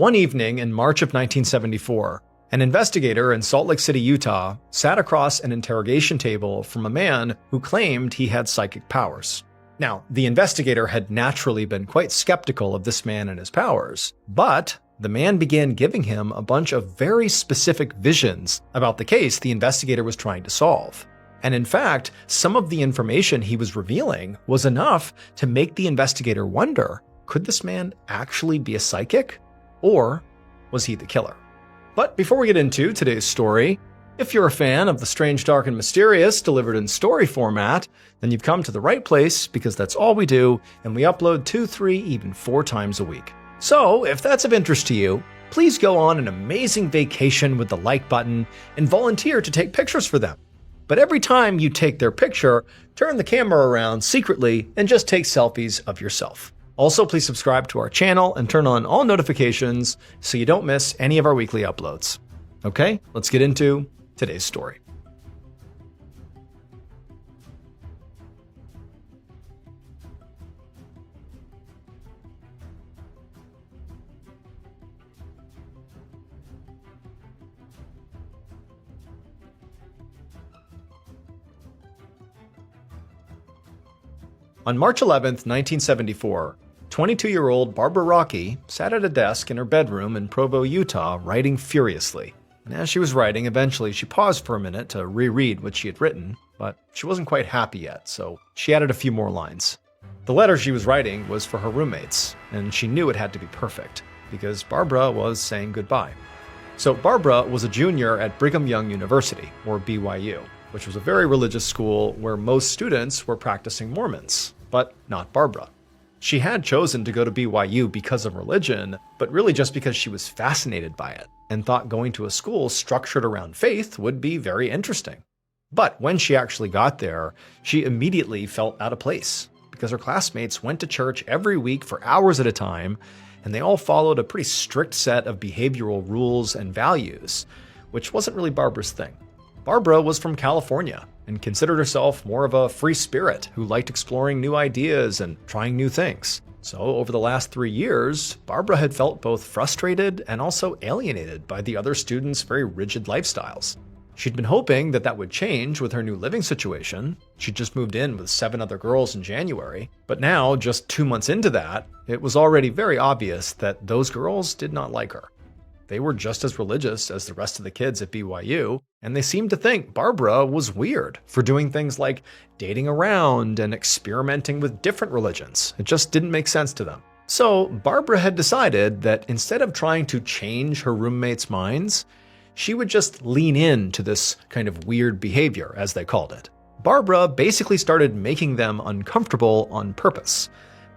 One evening in March of 1974, an investigator in Salt Lake City, Utah, sat across an interrogation table from a man who claimed he had psychic powers. Now, the investigator had naturally been quite skeptical of this man and his powers, but the man began giving him a bunch of very specific visions about the case the investigator was trying to solve. And in fact, some of the information he was revealing was enough to make the investigator wonder, could this man actually be a psychic? Or was he the killer? But before we get into today's story, if you're a fan of the strange, dark, and mysterious delivered in story format, then you've come to the right place because that's all we do, and we upload 2, 3, even 4 times a week. So if that's of interest to you, please go on an amazing vacation with the like button and volunteer to take pictures for them. But every time you take their picture, turn the camera around secretly and just take selfies of yourself. Also, please subscribe to our channel and turn on all notifications so you don't miss any of our weekly uploads. Okay, let's get into today's story. On March 11, 1974, 22-year-old Barbara Rockey sat at a desk in her bedroom in Provo, Utah, writing furiously. And as she was writing, eventually she paused for a minute to reread what she had written, but she wasn't quite happy yet, so she added a few more lines. The letter she was writing was for her roommates, and she knew it had to be perfect, because Barbara was saying goodbye. So Barbara was a junior at Brigham Young University, or BYU, which was a very religious school where most students were practicing Mormons, but not Barbara. She had chosen to go to BYU because of religion, but really just because she was fascinated by it and thought going to a school structured around faith would be very interesting. But when she actually got there, she immediately felt out of place because her classmates went to church every week for hours at a time, and they all followed a pretty strict set of behavioral rules and values, which wasn't really Barbara's thing. Barbara was from California and considered herself more of a free spirit who liked exploring new ideas and trying new things. So over the last 3 years, Barbara had felt both frustrated and also alienated by the other students' very rigid lifestyles. She'd been hoping that that would change with her new living situation. She'd just moved in with 7 other girls in January, but now, just 2 months into that, it was already very obvious that those girls did not like her. They were just as religious as the rest of the kids at BYU, and they seemed to think Barbara was weird for doing things like dating around and experimenting with different religions. It just didn't make sense to them. So Barbara had decided that instead of trying to change her roommates' minds, she would just lean into this kind of weird behavior, as they called it. Barbara basically started making them uncomfortable on purpose,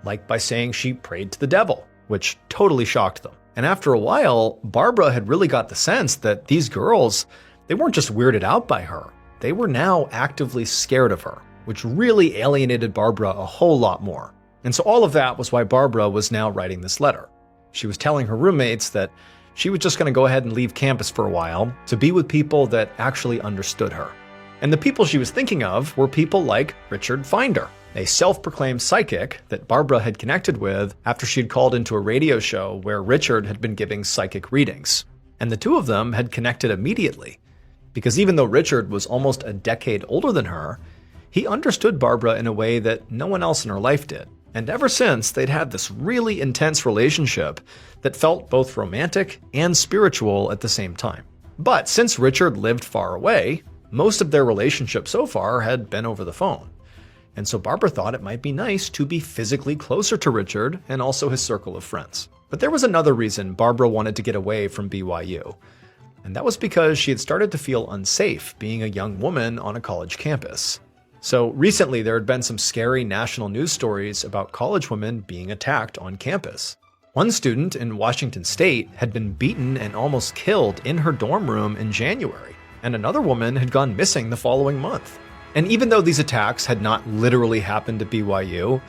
like by saying she prayed to the devil, which totally shocked them. And after a while, Barbara had really got the sense that these girls, they weren't just weirded out by her. They were now actively scared of her, which really alienated Barbara a whole lot more. And so all of that was why Barbara was now writing this letter. She was telling her roommates that she was just going to go ahead and leave campus for a while to be with people that actually understood her. And the people she was thinking of were people like Richard Finder, a self-proclaimed psychic that Barbara had connected with after she'd called into a radio show where Richard had been giving psychic readings. And the two of them had connected immediately, because even though Richard was almost a decade older than her, he understood Barbara in a way that no one else in her life did. And ever since, they'd had this really intense relationship that felt both romantic and spiritual at the same time. But since Richard lived far away, most of their relationship so far had been over the phone. And so Barbara thought it might be nice to be physically closer to Richard and also his circle of friends. But there was another reason Barbara wanted to get away from BYU, and that was because she had started to feel unsafe being a young woman on a college campus. So recently there had been some scary national news stories about college women being attacked on campus. One student in Washington State had been beaten and almost killed in her dorm room in January, and another woman had gone missing the following month. And even though these attacks had not literally happened at BYU,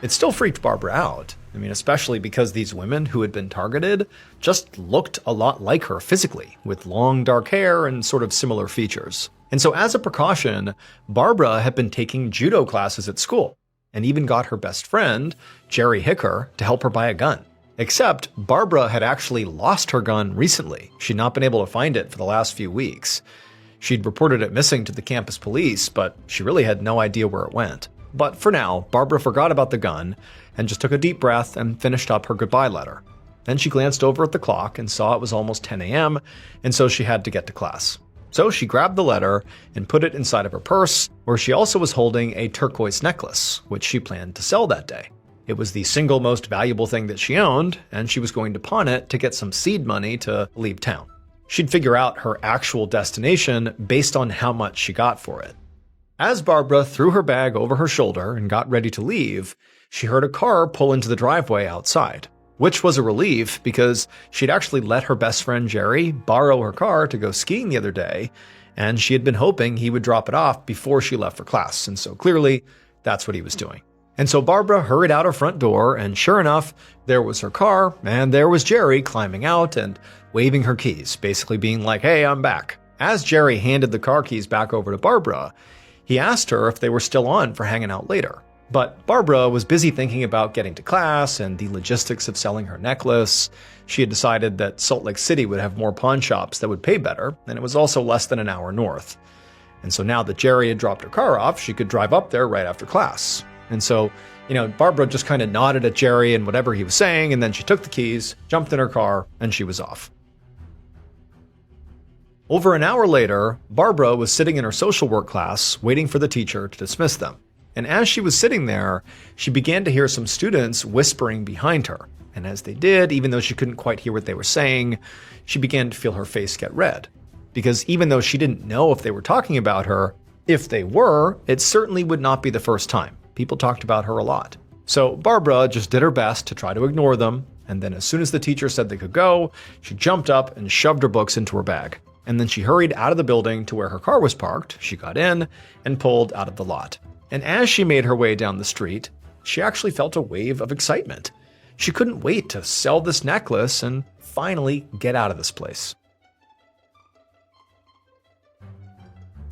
it still freaked Barbara out. I mean, especially because these women who had been targeted just looked a lot like her physically, with long dark hair and sort of similar features. And so as a precaution, Barbara had been taking judo classes at school and even got her best friend, Jerry Hicker, to help her buy a gun. Except Barbara had actually lost her gun recently. She'd not been able to find it for the last few weeks. She'd reported it missing to the campus police, but she really had no idea where it went. But for now, Barbara forgot about the gun and just took a deep breath and finished up her goodbye letter. Then she glanced over at the clock and saw it was almost 10 a.m., and so she had to get to class. So she grabbed the letter and put it inside of her purse, where she also was holding a turquoise necklace, which she planned to sell that day. It was the single most valuable thing that she owned, and she was going to pawn it to get some seed money to leave town. She'd figure out her actual destination based on how much she got for it. As Barbara threw her bag over her shoulder and got ready to leave, she heard a car pull into the driveway outside, which was a relief because she'd actually let her best friend Jerry borrow her car to go skiing the other day, and she had been hoping he would drop it off before she left for class, and so clearly that's what he was doing. And so Barbara hurried out her front door, and sure enough, there was her car, and there was Jerry climbing out and waving her keys, basically being like, "Hey, I'm back." As Jerry handed the car keys back over to Barbara, he asked her if they were still on for hanging out later. But Barbara was busy thinking about getting to class and the logistics of selling her necklace. She had decided that Salt Lake City would have more pawn shops that would pay better, and it was also less than an hour north. And so now that Jerry had dropped her car off, she could drive up there right after class. And so, Barbara just kind of nodded at Jerry and whatever he was saying, and then she took the keys, jumped in her car, and she was off. Over an hour later, Barbara was sitting in her social work class waiting for the teacher to dismiss them. And as she was sitting there, she began to hear some students whispering behind her. And as they did, even though she couldn't quite hear what they were saying, she began to feel her face get red. Because even though she didn't know if they were talking about her, if they were, it certainly would not be the first time. People talked about her a lot. So Barbara just did her best to try to ignore them, and then as soon as the teacher said they could go, she jumped up and shoved her books into her bag. And then she hurried out of the building to where her car was parked, she got in, and pulled out of the lot. And as she made her way down the street, she actually felt a wave of excitement. She couldn't wait to sell this necklace and finally get out of this place.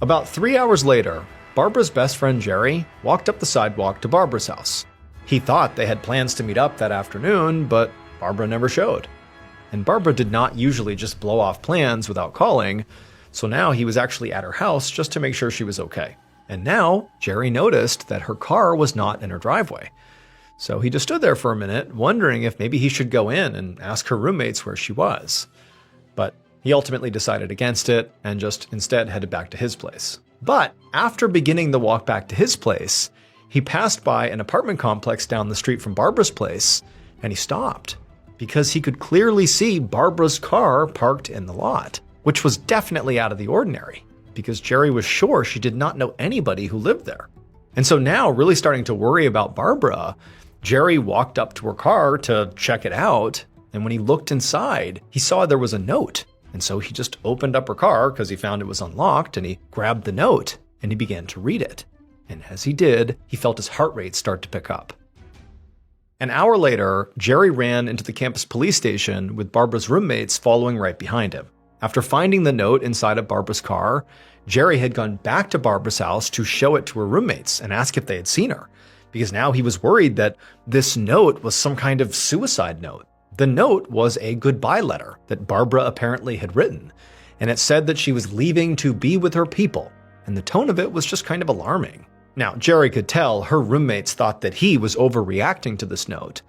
About 3 hours later, Barbara's best friend Jerry walked up the sidewalk to Barbara's house. He thought they had plans to meet up that afternoon, but Barbara never showed. And Barbara did not usually just blow off plans without calling, so now he was actually at her house just to make sure she was okay. And now Jerry noticed that her car was not in her driveway. So he just stood there for a minute, wondering if maybe he should go in and ask her roommates where she was. But he ultimately decided against it and just instead headed back to his place. But after beginning the walk back to his place, he passed by an apartment complex down the street from Barbara's place, and he stopped because he could clearly see Barbara's car parked in the lot, which was definitely out of the ordinary because Jerry was sure she did not know anybody who lived there. And so now, really starting to worry about Barbara, Jerry walked up to her car to check it out, and when he looked inside, he saw there was a note. And so he just opened up her car because he found it was unlocked, and he grabbed the note and he began to read it. And as he did, he felt his heart rate start to pick up. An hour later, Jerry ran into the campus police station with Barbara's roommates following right behind him. After finding the note inside of Barbara's car, Jerry had gone back to Barbara's house to show it to her roommates and ask if they had seen her, because now he was worried that this note was some kind of suicide note. The note was a goodbye letter that Barbara apparently had written, and it said that she was leaving to be with her people, and the tone of it was just kind of alarming. Now, Jerry could tell her roommates thought that he was overreacting to this note,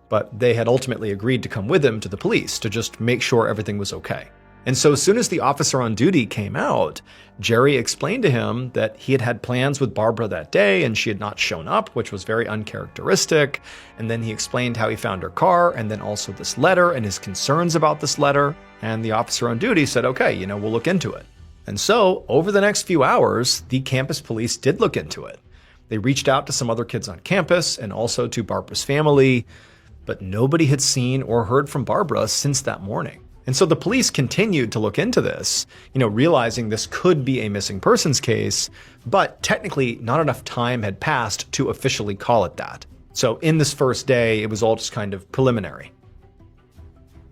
but they had ultimately agreed to come with him to the police to just make sure everything was okay. And so as soon as the officer on duty came out, Jerry explained to him that he had had plans with Barbara that day and she had not shown up, which was very uncharacteristic. And then he explained how he found her car and then also this letter and his concerns about this letter. And the officer on duty said, okay, we'll look into it. And so over the next few hours, the campus police did look into it. They reached out to some other kids on campus and also to Barbara's family, but nobody had seen or heard from Barbara since that morning. And so the police continued to look into this, realizing this could be a missing persons case, but technically not enough time had passed to officially call it that. So in this first day, it was all just kind of preliminary.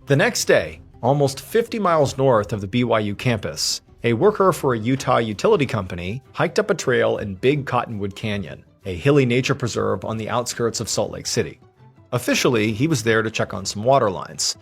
The next day, almost 50 miles north of the BYU campus, a worker for a Utah utility company hiked up a trail in Big Cottonwood Canyon, a hilly nature preserve on the outskirts of Salt Lake City. Officially, he was there to check on some water lines.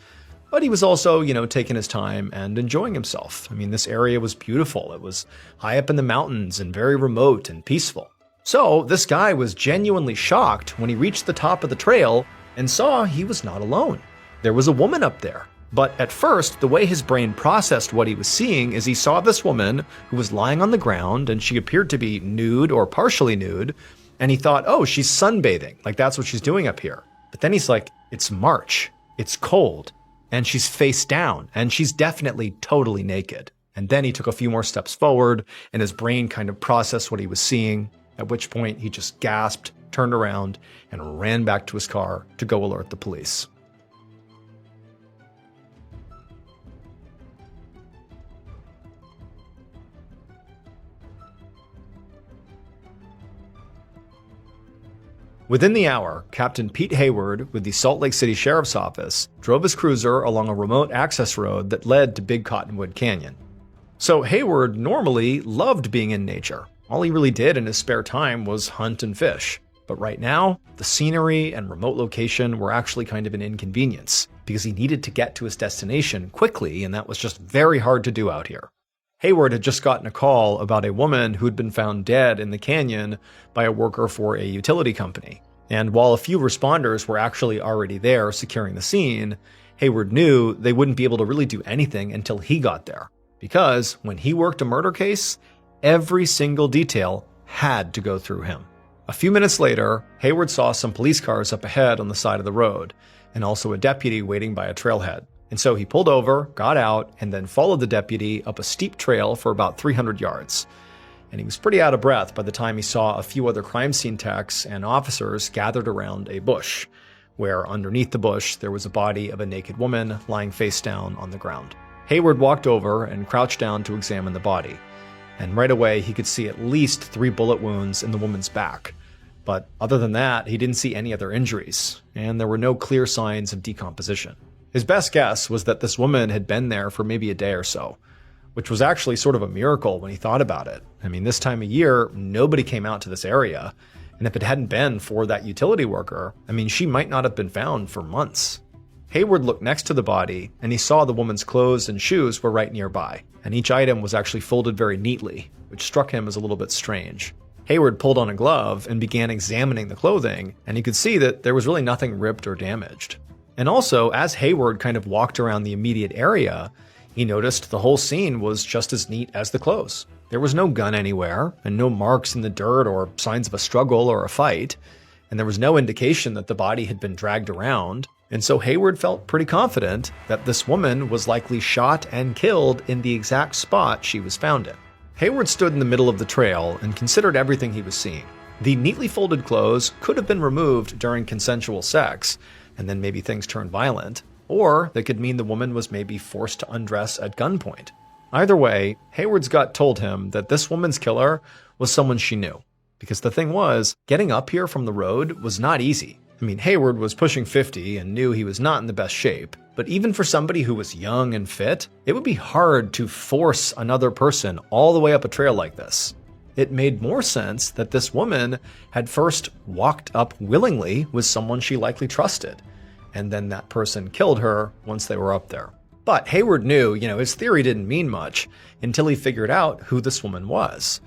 But he was also, taking his time and enjoying himself. I mean, this area was beautiful. It was high up in the mountains and very remote and peaceful. So this guy was genuinely shocked when he reached the top of the trail and saw he was not alone. There was a woman up there. But at first, the way his brain processed what he was seeing is he saw this woman who was lying on the ground and she appeared to be nude or partially nude. And he thought, oh, she's sunbathing. Like that's what she's doing up here. But then he's like, it's March. It's cold. And she's face down. And she's definitely totally naked. And then he took a few more steps forward and his brain kind of processed what he was seeing. At which point he just gasped, turned around, and ran back to his car to go alert the police. Within the hour, Captain Pete Hayward with the Salt Lake City Sheriff's Office drove his cruiser along a remote access road that led to Big Cottonwood Canyon. So Hayward normally loved being in nature. All he really did in his spare time was hunt and fish. But right now, the scenery and remote location were actually kind of an inconvenience because he needed to get to his destination quickly, and that was just very hard to do out here. Hayward had just gotten a call about a woman who had been found dead in the canyon by a worker for a utility company. And while a few responders were actually already there securing the scene, Hayward knew they wouldn't be able to really do anything until he got there. Because when he worked a murder case, every single detail had to go through him. A few minutes later, Hayward saw some police cars up ahead on the side of the road, and also a deputy waiting by a trailhead. And so he pulled over, got out, and then followed the deputy up a steep trail for about 300 yards. And he was pretty out of breath by the time he saw a few other crime scene techs and officers gathered around a bush, where underneath the bush there was a body of a naked woman lying face down on the ground. Hayward walked over and crouched down to examine the body. And right away he could see at least 3 bullet wounds in the woman's back. But other than that, he didn't see any other injuries, and there were no clear signs of decomposition. His best guess was that this woman had been there for maybe a day or so, which was actually sort of a miracle when he thought about it. I mean, this time of year, nobody came out to this area, and if it hadn't been for that utility worker, I mean, she might not have been found for months. Hayward looked next to the body, and he saw the woman's clothes and shoes were right nearby, and each item was actually folded very neatly, which struck him as a little bit strange. Hayward pulled on a glove and began examining the clothing, and he could see that there was really nothing ripped or damaged. And also, as Hayward kind of walked around the immediate area, he noticed the whole scene was just as neat as the clothes. There was no gun anywhere, and no marks in the dirt or signs of a struggle or a fight, and there was no indication that the body had been dragged around, and so Hayward felt pretty confident that this woman was likely shot and killed in the exact spot she was found in. Hayward stood in the middle of the trail and considered everything he was seeing. The neatly folded clothes could have been removed during consensual sex, and then maybe things turned violent, or they could mean the woman was maybe forced to undress at gunpoint. Either way, Hayward's gut told him that this woman's killer was someone she knew, because the thing was, getting up here from the road was not easy. I mean, Hayward was pushing 50 and knew he was not in the best shape, but even for somebody who was young and fit, it would be hard to force another person all the way up a trail like this. It made more sense that this woman had first walked up willingly with someone she likely trusted, and then that person killed her once they were up there. But Hayward knew, his theory didn't mean much until he figured out who this woman was.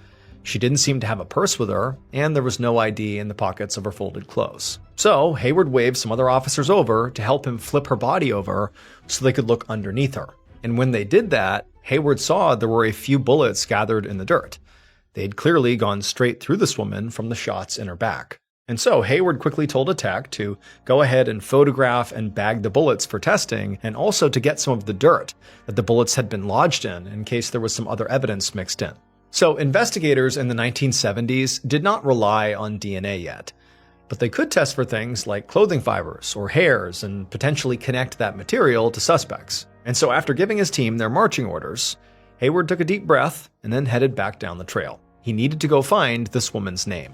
She didn't seem to have a purse with her, and there was no ID in the pockets of her folded clothes. So Hayward waved some other officers over to help him flip her body over so they could look underneath her. And when they did that, Hayward saw there were a few bullets gathered in the dirt. They'd clearly gone straight through this woman from the shots in her back. And so Hayward quickly told a tech to go ahead and photograph and bag the bullets for testing, and also to get some of the dirt that the bullets had been lodged in case there was some other evidence mixed in. So investigators in the 1970s did not rely on DNA yet, but they could test for things like clothing fibers or hairs and potentially connect that material to suspects. And so after giving his team their marching orders, Hayward took a deep breath and then headed back down the trail. He needed to go find this woman's name.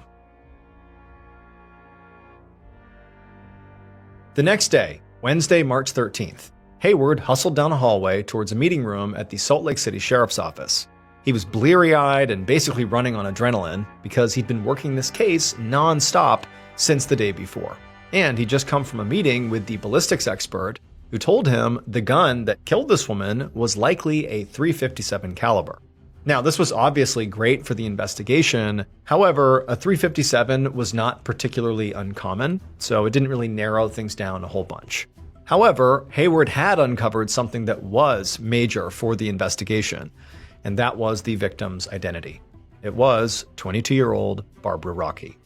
The next day, Wednesday, March 13th, Hayward hustled down a hallway towards a meeting room at the Salt Lake City Sheriff's Office. He was bleary-eyed and basically running on adrenaline because he'd been working this case non-stop since the day before. And he'd just come from a meeting with the ballistics expert who told him the gun that killed this woman was likely a .357 caliber. Now, this was obviously great for the investigation. However, a .357 was not particularly uncommon, so it didn't really narrow things down a whole bunch. However, Hayward had uncovered something that was major for the investigation, and that was the victim's identity. It was 22-year-old Barbara Rockey.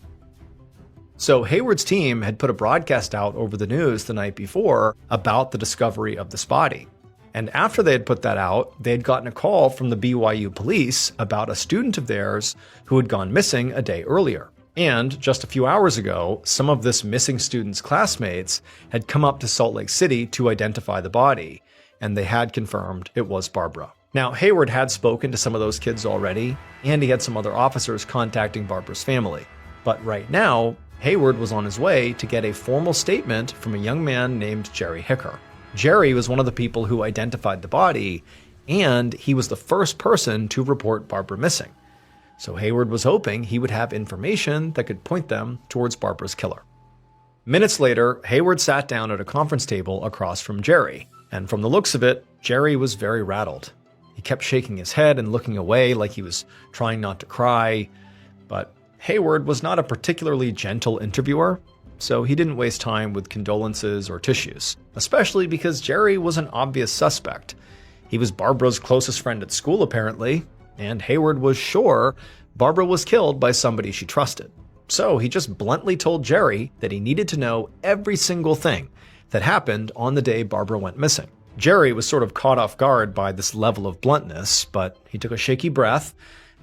So Hayward's team had put a broadcast out over the news the night before about the discovery of this body. And after they had put that out, they had gotten a call from the BYU police about a student of theirs who had gone missing a day earlier. And just a few hours ago, some of this missing student's classmates had come up to Salt Lake City to identify the body, and they had confirmed it was Barbara. Now, Hayward had spoken to some of those kids already, and he had some other officers contacting Barbara's family. But right now, Hayward was on his way to get a formal statement from a young man named Jerry Hicker. Jerry was one of the people who identified the body, and he was the first person to report Barbara missing. So Hayward was hoping he would have information that could point them towards Barbara's killer. Minutes later, Hayward sat down at a conference table across from Jerry, and from the looks of it, Jerry was very rattled. He kept shaking his head and looking away like he was trying not to cry, but Hayward was not a particularly gentle interviewer, so he didn't waste time with condolences or tissues, especially because Jerry was an obvious suspect. He was Barbara's closest friend at school, apparently, and Hayward was sure Barbara was killed by somebody she trusted. So he just bluntly told Jerry that he needed to know every single thing that happened on the day Barbara went missing. Jerry was sort of caught off guard by this level of bluntness, but he took a shaky breath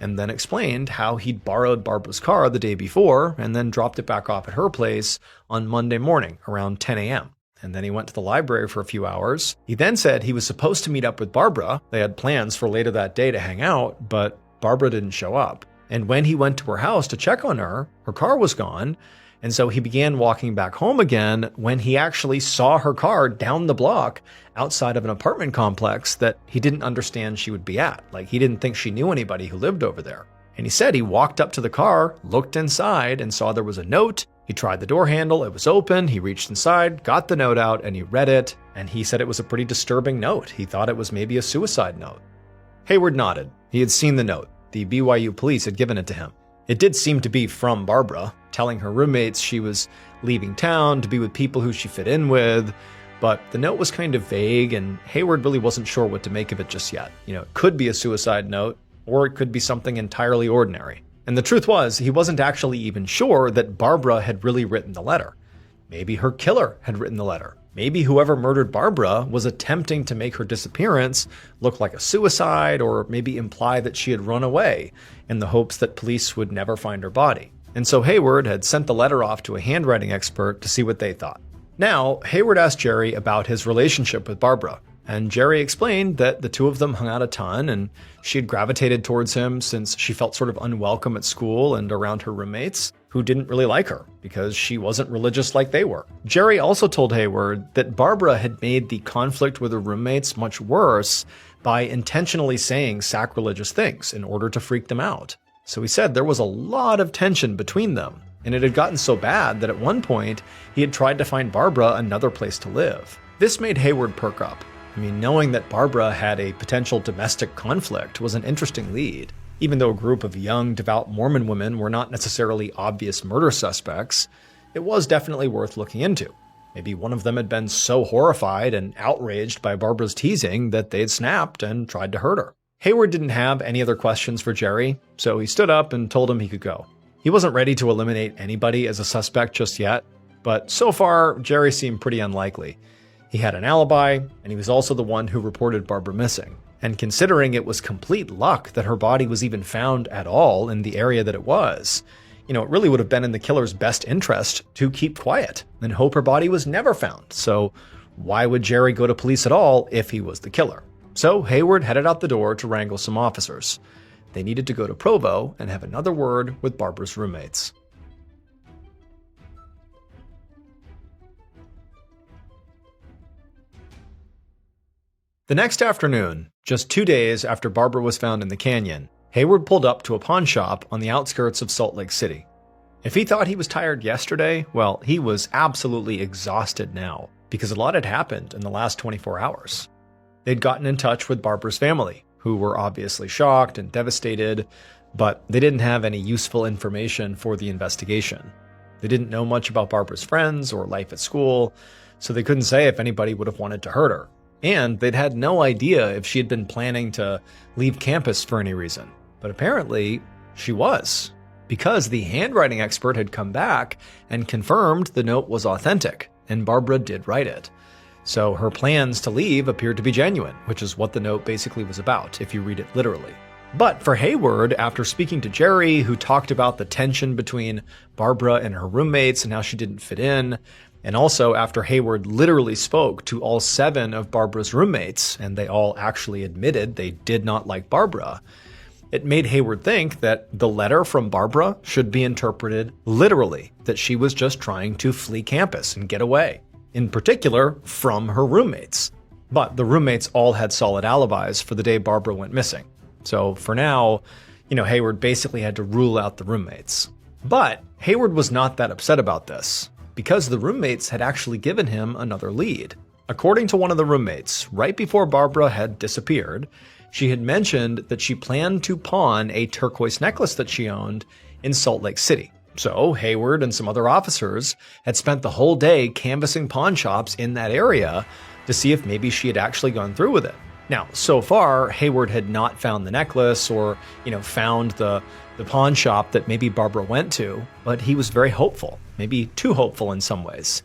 and then explained how he'd borrowed Barbara's car the day before and then dropped it back off at her place on Monday morning around 10 a.m. And then he went to the library for a few hours. He then said he was supposed to meet up with Barbara. They had plans for later that day to hang out, but Barbara didn't show up. And when he went to her house to check on her car was gone. And so he began walking back home again when he actually saw her car down the block outside of an apartment complex that he didn't understand she would be at. Like, he didn't think she knew anybody who lived over there. And he said he walked up to the car, looked inside, and saw there was a note. He tried the door handle, it was open, he reached inside, got the note out, and he read it, and he said it was a pretty disturbing note. He thought it was maybe a suicide note. Hayward nodded. He had seen the note. The BYU police had given it to him. It did seem to be from Barbara, telling her roommates she was leaving town to be with people who she fit in with, but the note was kind of vague, and Hayward really wasn't sure what to make of it just yet. It could be a suicide note, or it could be something entirely ordinary. And the truth was, he wasn't actually even sure that Barbara had really written the letter. Maybe her killer had written the letter. Maybe whoever murdered Barbara was attempting to make her disappearance look like a suicide, or maybe imply that she had run away in the hopes that police would never find her body. And so Hayward had sent the letter off to a handwriting expert to see what they thought. Now, Hayward asked Jerry about his relationship with Barbara, and Jerry explained that the two of them hung out a ton, and she had gravitated towards him since she felt sort of unwelcome at school and around her roommates, who didn't really like her because she wasn't religious like they were. Jerry also told Hayward that Barbara had made the conflict with her roommates much worse by intentionally saying sacrilegious things in order to freak them out. So he said there was a lot of tension between them, and it had gotten so bad that at one point he had tried to find Barbara another place to live. This made Hayward perk up. Knowing that Barbara had a potential domestic conflict was an interesting lead. Even though a group of young, devout Mormon women were not necessarily obvious murder suspects, it was definitely worth looking into. Maybe one of them had been so horrified and outraged by Barbara's teasing that they'd snapped and tried to hurt her. Hayward didn't have any other questions for Jerry, so he stood up and told him he could go. He wasn't ready to eliminate anybody as a suspect just yet, but so far, Jerry seemed pretty unlikely. He had an alibi, and he was also the one who reported Barbara missing. And considering it was complete luck that her body was even found at all in the area that it was, it really would have been in the killer's best interest to keep quiet and hope her body was never found. So why would Jerry go to police at all if he was the killer? So Hayward headed out the door to wrangle some officers. They needed to go to Provo and have another word with Barbara's roommates. The next afternoon, just 2 days after Barbara was found in the canyon, Hayward pulled up to a pawn shop on the outskirts of Salt Lake City. If he thought he was tired yesterday, well, he was absolutely exhausted now, because a lot had happened in the last 24 hours. They'd gotten in touch with Barbara's family, who were obviously shocked and devastated, but they didn't have any useful information for the investigation. They didn't know much about Barbara's friends or life at school, so they couldn't say if anybody would have wanted to hurt her. And they'd had no idea if she had been planning to leave campus for any reason. But apparently, she was, because the handwriting expert had come back and confirmed the note was authentic, and Barbara did write it. So her plans to leave appeared to be genuine, which is what the note basically was about, if you read it literally. But for Hayward, after speaking to Jerry, who talked about the tension between Barbara and her roommates and how she didn't fit in, and also after Hayward literally spoke to all 7 of Barbara's roommates, and they all actually admitted they did not like Barbara, it made Hayward think that the letter from Barbara should be interpreted literally, that she was just trying to flee campus and get away, in particular from her roommates. But the roommates all had solid alibis for the day Barbara went missing. So for now, Hayward basically had to rule out the roommates. But Hayward was not that upset about this, because the roommates had actually given him another lead. According to one of the roommates, right before Barbara had disappeared, she had mentioned that she planned to pawn a turquoise necklace that she owned in Salt Lake City. So Hayward and some other officers had spent the whole day canvassing pawn shops in that area to see if maybe she had actually gone through with it. Now, so far, Hayward had not found the necklace or, found the pawn shop that maybe Barbara went to, but he was very hopeful, maybe too hopeful in some ways.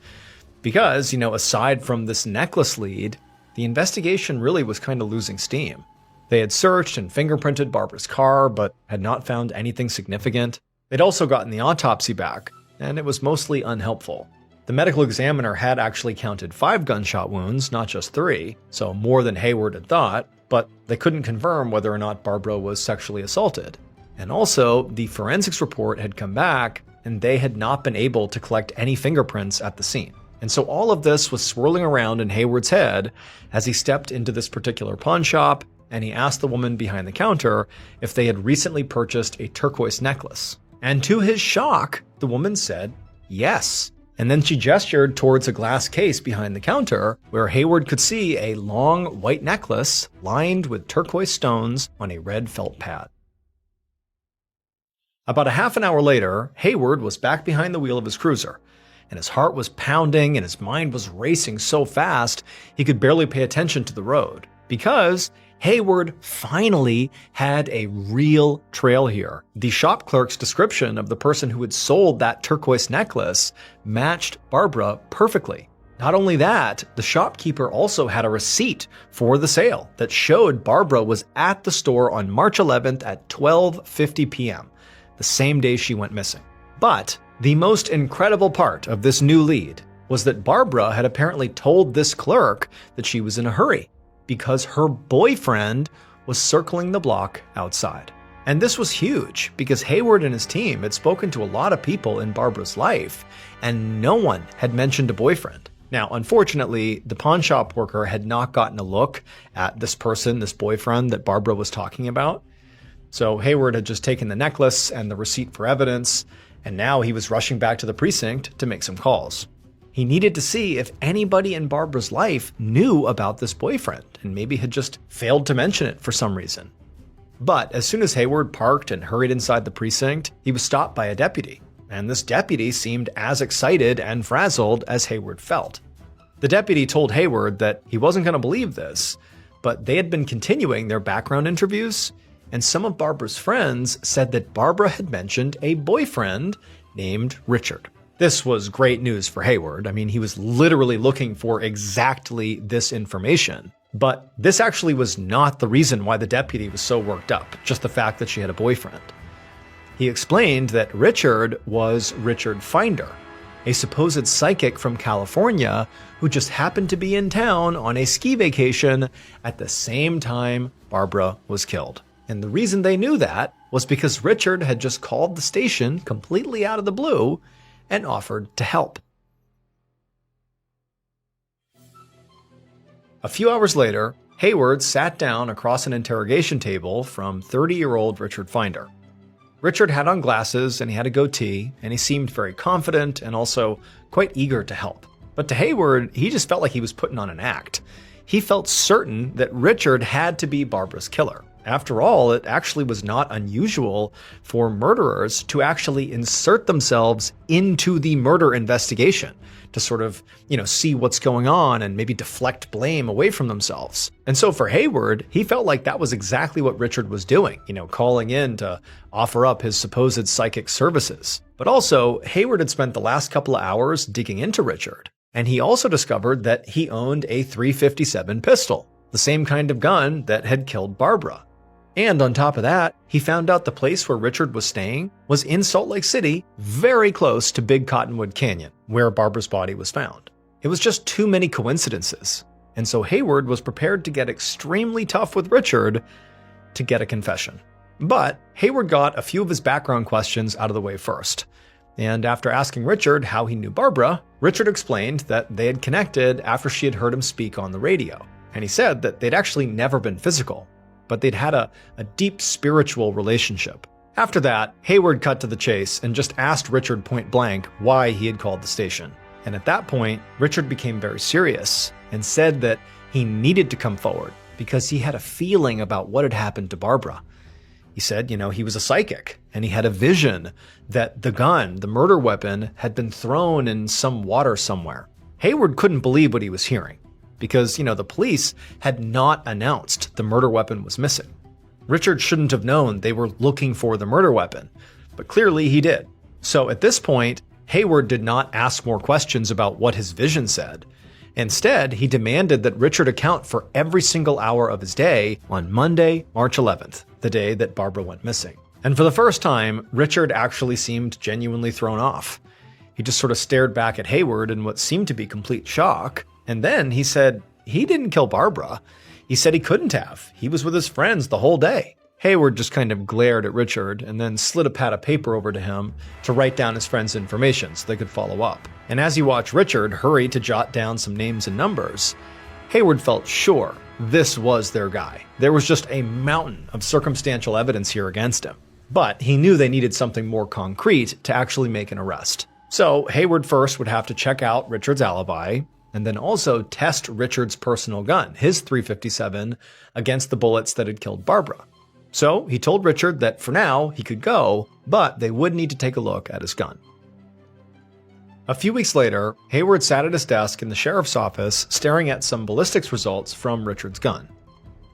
Because, aside from this necklace lead, the investigation really was kind of losing steam. They had searched and fingerprinted Barbara's car, but had not found anything significant. They'd also gotten the autopsy back, and it was mostly unhelpful. The medical examiner had actually counted 5 gunshot wounds, not just 3, so more than Hayward had thought, but they couldn't confirm whether or not Barbara was sexually assaulted. And also, the forensics report had come back, and they had not been able to collect any fingerprints at the scene. And so all of this was swirling around in Hayward's head as he stepped into this particular pawn shop, and he asked the woman behind the counter if they had recently purchased a turquoise necklace. And to his shock, the woman said yes. And then she gestured towards a glass case behind the counter where Hayward could see a long white necklace lined with turquoise stones on a red felt pad. About a half an hour later, Hayward was back behind the wheel of his cruiser, and his heart was pounding and his mind was racing so fast he could barely pay attention to the road, because Hayward finally had a real trail here. The shop clerk's description of the person who had sold that turquoise necklace matched Barbara perfectly. Not only that, the shopkeeper also had a receipt for the sale that showed Barbara was at the store on March 11th at 12:50 p.m., the same day she went missing. But the most incredible part of this new lead was that Barbara had apparently told this clerk that she was in a hurry, because her boyfriend was circling the block outside. And this was huge, because Hayward and his team had spoken to a lot of people in Barbara's life, and no one had mentioned a boyfriend. Now, unfortunately, the pawn shop worker had not gotten a look at this person, this boyfriend that Barbara was talking about. So Hayward had just taken the necklace and the receipt for evidence, and now he was rushing back to the precinct to make some calls. He needed to see if anybody in Barbara's life knew about this boyfriend and maybe had just failed to mention it for some reason. But as soon as Hayward parked and hurried inside the precinct, he was stopped by a deputy, and this deputy seemed as excited and frazzled as Hayward felt. The deputy told Hayward that he wasn't going to believe this, but they had been continuing their background interviews, and some of Barbara's friends said that Barbara had mentioned a boyfriend named Richard. This was great news for Hayward. I mean, he was literally looking for exactly this information. But this actually was not the reason why the deputy was so worked up, just the fact that she had a boyfriend. He explained that Richard was Richard Finder, a supposed psychic from California who just happened to be in town on a ski vacation at the same time Barbara was killed. And the reason they knew that was because Richard had just called the station completely out of the blue and offered to help. A few hours later, Hayward sat down across an interrogation table from 30-year-old Richard Finder. Richard had on glasses and he had a goatee, and he seemed very confident and also quite eager to help. But to Hayward, he just felt like he was putting on an act. He felt certain that Richard had to be Barbara's killer. After all, it actually was not unusual for murderers to actually insert themselves into the murder investigation to sort of, see what's going on and maybe deflect blame away from themselves. And so for Hayward, he felt like that was exactly what Richard was doing, calling in to offer up his supposed psychic services. But also, Hayward had spent the last couple of hours digging into Richard, and he also discovered that he owned a .357 pistol, the same kind of gun that had killed Barbara. And on top of that, he found out the place where Richard was staying was in Salt Lake City, very close to Big Cottonwood Canyon, where Barbara's body was found. It was just too many coincidences, and so Hayward was prepared to get extremely tough with Richard to get a confession. But Hayward got a few of his background questions out of the way first. And after asking Richard how he knew Barbara, Richard explained that they had connected after she had heard him speak on the radio. And he said that they'd actually never been physical, but they'd had a deep spiritual relationship. After that, Hayward cut to the chase and just asked Richard point blank why he had called the station. And at that point, Richard became very serious and said that he needed to come forward because he had a feeling about what had happened to Barbara. He said, he was a psychic and he had a vision that the gun, the murder weapon, had been thrown in some water somewhere. Hayward couldn't believe what he was hearing, because, the police had not announced the murder weapon was missing. Richard shouldn't have known they were looking for the murder weapon, but clearly he did. So at this point, Hayward did not ask more questions about what his vision said. Instead, he demanded that Richard account for every single hour of his day on Monday, March 11th, the day that Barbara went missing. And for the first time, Richard actually seemed genuinely thrown off. He just sort of stared back at Hayward in what seemed to be complete shock. And then he said he didn't kill Barbara. He said he couldn't have. He was with his friends the whole day. Hayward just kind of glared at Richard and then slid a pad of paper over to him to write down his friend's information so they could follow up. And as he watched Richard hurry to jot down some names and numbers, Hayward felt sure this was their guy. There was just a mountain of circumstantial evidence here against him. But he knew they needed something more concrete to actually make an arrest. So Hayward first would have to check out Richard's alibi, and then also test Richard's personal gun, his .357, against the bullets that had killed Barbara. So he told Richard that for now he could go, but they would need to take a look at his gun. A few weeks later, Hayward sat at his desk in the sheriff's office staring at some ballistics results from Richard's gun.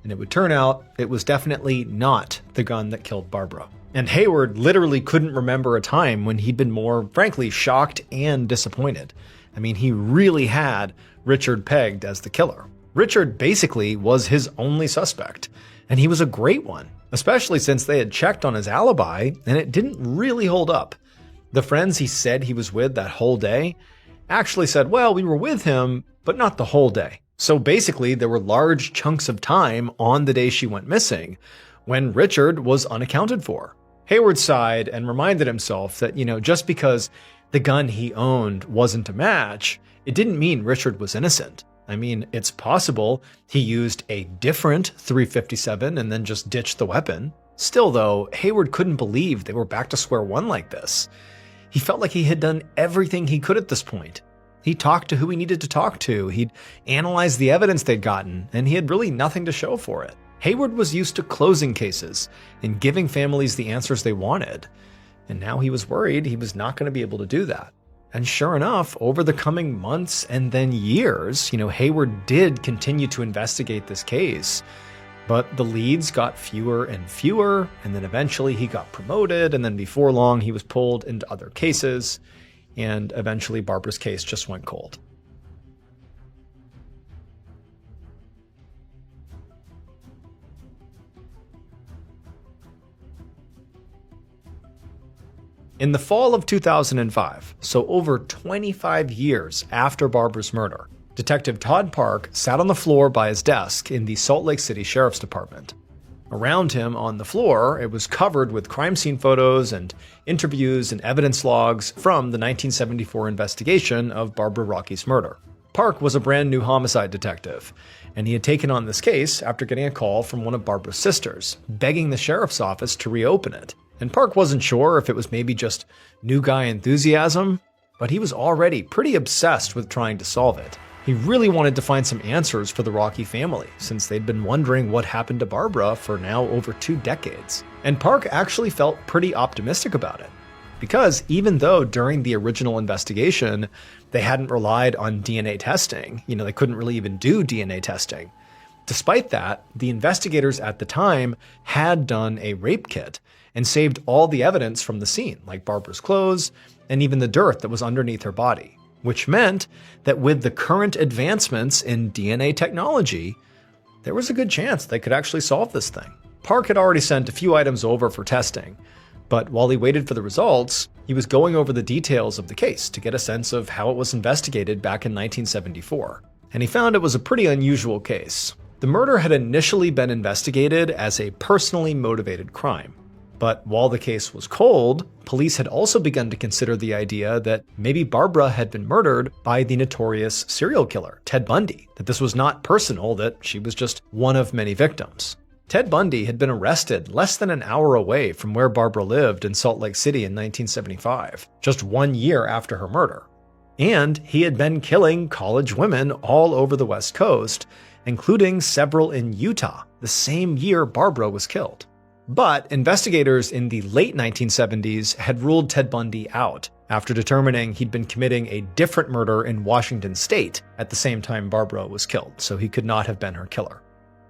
And it would turn out it was definitely not the gun that killed Barbara. And Hayward literally couldn't remember a time when he'd been more, frankly, shocked and disappointed. I mean, he really had Richard pegged as the killer. Richard basically was his only suspect, and he was a great one, especially since they had checked on his alibi and it didn't really hold up. The friends he said he was with that whole day actually said, well, we were with him, but not the whole day. So basically, there were large chunks of time on the day she went missing when Richard was unaccounted for. Hayward sighed and reminded himself that, just because the gun he owned wasn't a match, it didn't mean Richard was innocent. I mean, it's possible he used a different .357 and then just ditched the weapon. Still, though, Hayward couldn't believe they were back to square one like this. He felt like he had done everything he could at this point. He talked to who he needed to talk to, he'd analyzed the evidence they'd gotten, and he had really nothing to show for it. Hayward was used to closing cases and giving families the answers they wanted. And now he was worried he was not going to be able to do that. And sure enough, over the coming months and then years, Hayward did continue to investigate this case. But the leads got fewer and fewer, and then eventually he got promoted, and then before long he was pulled into other cases, and eventually Barbara's case just went cold. In the fall of 2005, so over 25 years after Barbara's murder, Detective Todd Park sat on the floor by his desk in the Salt Lake City Sheriff's Department. Around him on the floor, it was covered with crime scene photos and interviews and evidence logs from the 1974 investigation of Barbara Rocky's murder. Park was a brand new homicide detective, and he had taken on this case after getting a call from one of Barbara's sisters, begging the sheriff's office to reopen it. And Park wasn't sure if it was maybe just new guy enthusiasm, but he was already pretty obsessed with trying to solve it. He really wanted to find some answers for the Rocky family, since they'd been wondering what happened to Barbara for now over 2 decades. And Park actually felt pretty optimistic about it. Because even though during the original investigation, they hadn't relied on DNA testing, they couldn't really even do DNA testing. Despite that, the investigators at the time had done a rape kit and saved all the evidence from the scene, like Barbara's clothes and even the dirt that was underneath her body, which meant that with the current advancements in DNA technology, there was a good chance they could actually solve this thing. Park had already sent a few items over for testing, but while he waited for the results, he was going over the details of the case to get a sense of how it was investigated back in 1974. And he found it was a pretty unusual case. The murder had initially been investigated as a personally motivated crime. But while the case was cold, police had also begun to consider the idea that maybe Barbara had been murdered by the notorious serial killer, Ted Bundy, that this was not personal, that she was just one of many victims. Ted Bundy had been arrested less than an hour away from where Barbara lived in Salt Lake City in 1975, just 1 year after her murder. And he had been killing college women all over the West Coast, including several in Utah, the same year Barbara was killed. But investigators in the late 1970s had ruled Ted Bundy out after determining he'd been committing a different murder in Washington state at the same time Barbara was killed, so he could not have been her killer.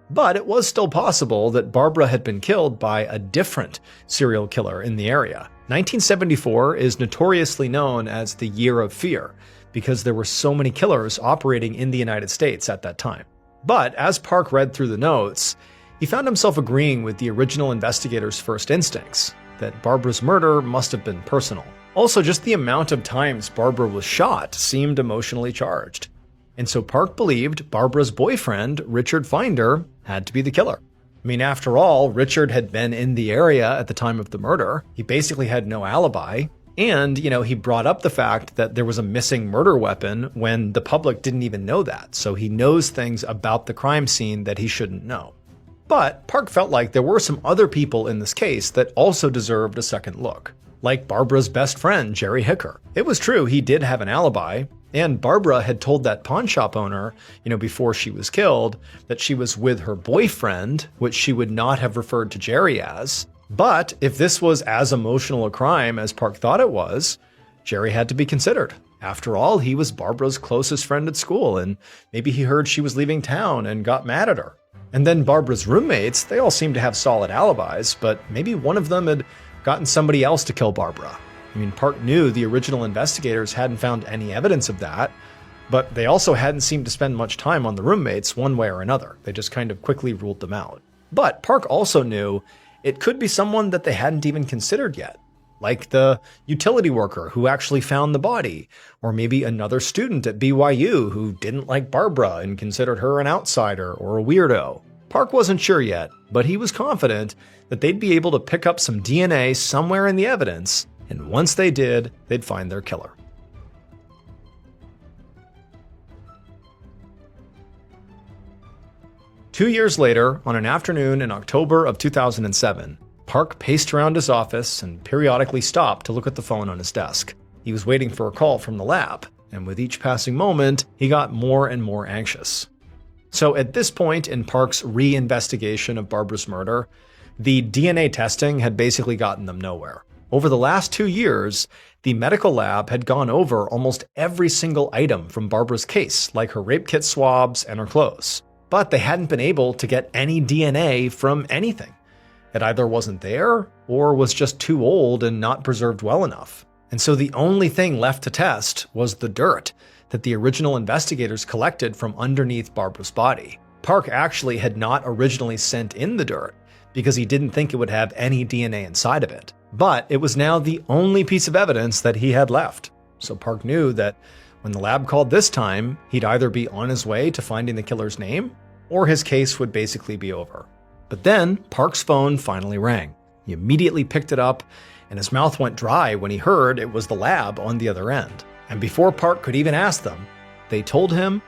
But it was still possible that Barbara had been killed by a different serial killer in the area. 1974 is notoriously known as the Year of Fear because there were so many killers operating in the United States at that time. But as Park read through the notes, he found himself agreeing with the original investigators' first instincts, that Barbara's murder must have been personal. Also, just the amount of times Barbara was shot seemed emotionally charged. And so Park believed Barbara's boyfriend, Richard Finder, had to be the killer. I mean, after all, Richard had been in the area at the time of the murder. He basically had no alibi. And, he brought up the fact that there was a missing murder weapon when the public didn't even know that. So he knows things about the crime scene that he shouldn't know. But Park felt like there were some other people in this case that also deserved a second look, like Barbara's best friend, Jerry Hicker. It was true he did have an alibi, and Barbara had told that pawn shop owner, before she was killed, that she was with her boyfriend, which she would not have referred to Jerry as. But if this was as emotional a crime as Park thought it was, Jerry had to be considered. After all, he was Barbara's closest friend at school, and maybe he heard she was leaving town and got mad at her. And then Barbara's roommates, they all seemed to have solid alibis, but maybe one of them had gotten somebody else to kill Barbara. I mean, Park knew the original investigators hadn't found any evidence of that, but they also hadn't seemed to spend much time on the roommates one way or another. They just kind of quickly ruled them out. But Park also knew it could be someone that they hadn't even considered yet, like the utility worker who actually found the body, or maybe another student at BYU who didn't like Barbara and considered her an outsider or a weirdo. Park wasn't sure yet, but he was confident that they'd be able to pick up some DNA somewhere in the evidence, and once they did, they'd find their killer. Two years later, on an afternoon in October of 2007, Park paced around his office and periodically stopped to look at the phone on his desk. He was waiting for a call from the lab, and with each passing moment, he got more and more anxious. So at this point in Park's re-investigation of Barbara's murder, the DNA testing had basically gotten them nowhere. Over the last 2 years, the medical lab had gone over almost every single item from Barbara's case, like her rape kit swabs and her clothes. But they hadn't been able to get any DNA from anything. It either wasn't there or was just too old and not preserved well enough. And so the only thing left to test was the dirt that the original investigators collected from underneath Barbara's body. Park actually had not originally sent in the dirt because he didn't think it would have any DNA inside of it. But it was now the only piece of evidence that he had left. So Park knew that when the lab called this time, he'd either be on his way to finding the killer's name, or his case would basically be over. But then Park's phone finally rang. He immediately picked it up, and his mouth went dry when he heard it was the lab on the other end. And before Park could even ask them, they told him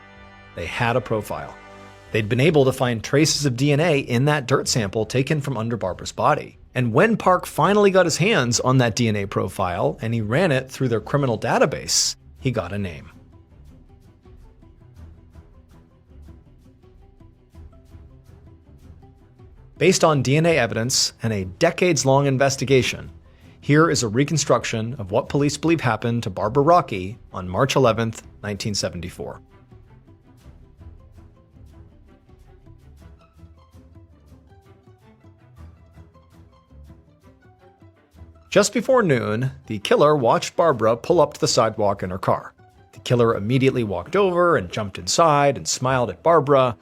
they had a profile. They'd been able to find traces of DNA in that dirt sample taken from under Barbara's body. And when Park finally got his hands on that DNA profile and he ran it through their criminal database, he got a name. Based on DNA evidence and a decades-long investigation, here is a reconstruction of what police believe happened to Barbara Rockey on March 11, 1974. Just before noon, the killer watched Barbara pull up to the sidewalk in her car. The killer immediately walked over and jumped inside and smiled at Barbara,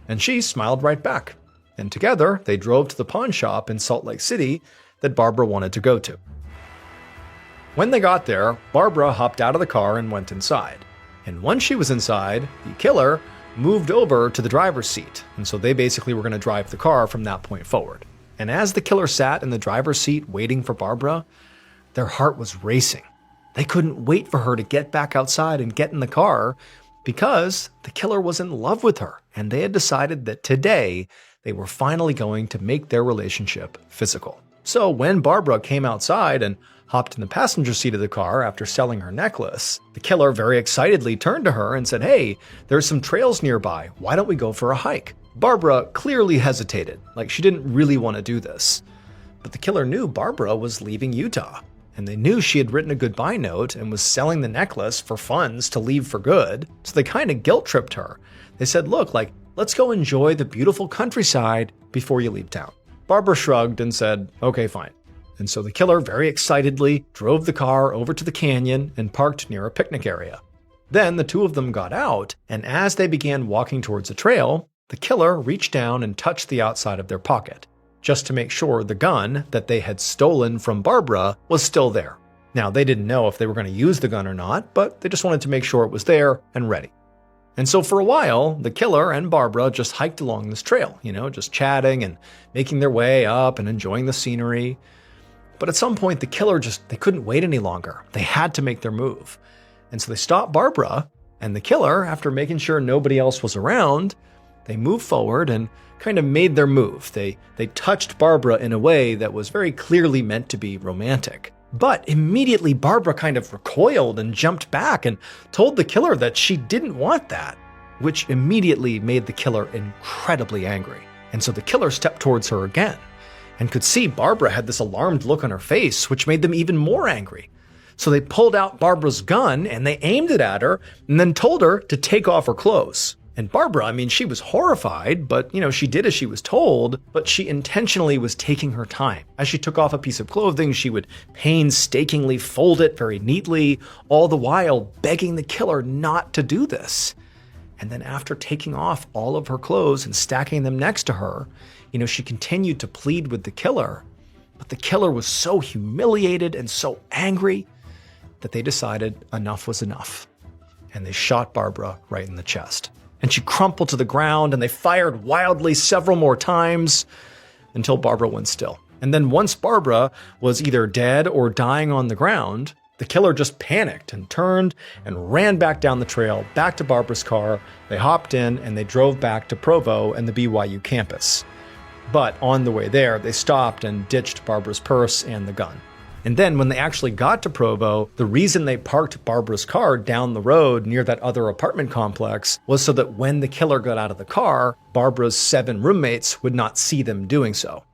and she smiled right back. And together, they drove to the pawn shop in Salt Lake City that Barbara wanted to go to. When they got there, Barbara hopped out of the car and went inside. And once she was inside, the killer moved over to the driver's seat, and so they basically were going to drive the car from that point forward. And as the killer sat in the driver's seat waiting for Barbara, their heart was racing. They couldn't wait for her to get back outside and get in the car because the killer was in love with her, and they had decided that today they were finally going to make their relationship physical. So when Barbara came outside and hopped in the passenger seat of the car after selling her necklace, the killer very excitedly turned to her and said, "Hey, there's some trails nearby. Why don't we go for a hike?" Barbara clearly hesitated, like she didn't really want to do this. But the killer knew Barbara was leaving Utah, and they knew she had written a goodbye note and was selling the necklace for funds to leave for good, so they kind of guilt-tripped her. They said, "Look, let's go enjoy the beautiful countryside before you leave town." Barbara shrugged and said, "Okay, fine." And so the killer very excitedly drove the car over to the canyon and parked near a picnic area. Then the two of them got out, and as they began walking towards a trail, the killer reached down and touched the outside of their pocket, just to make sure the gun that they had stolen from Barbara was still there. Now, they didn't know if they were going to use the gun or not, but they just wanted to make sure it was there and ready. And so for a while, the killer and Barbara just hiked along this trail, just chatting and making their way up and enjoying the scenery. But at some point, the killer they couldn't wait any longer. They had to make their move. And so they stopped Barbara, and the killer, after making sure nobody else was around, they moved forward and kind of made their move. They touched Barbara in a way that was very clearly meant to be romantic. But immediately Barbara kind of recoiled and jumped back and told the killer that she didn't want that, which immediately made the killer incredibly angry. And so the killer stepped towards her again and could see Barbara had this alarmed look on her face, which made them even more angry. So they pulled out Barbara's gun and they aimed it at her and then told her to take off her clothes. And Barbara, she was horrified, but, she did as she was told, but she intentionally was taking her time. As she took off a piece of clothing, she would painstakingly fold it very neatly, all the while begging the killer not to do this. And then after taking off all of her clothes and stacking them next to her, she continued to plead with the killer. But the killer was so humiliated and so angry that they decided enough was enough. And they shot Barbara right in the chest. And she crumpled to the ground, and they fired wildly several more times until Barbara went still. And then once Barbara was either dead or dying on the ground, the killer just panicked and turned and ran back down the trail, back to Barbara's car. They hopped in and they drove back to Provo and the BYU campus. But on the way there, they stopped and ditched Barbara's purse and the gun. And then when they actually got to Provo, the reason they parked Barbara's car down the road near that other apartment complex was so that when the killer got out of the car, Barbara's 7 roommates would not see them doing so.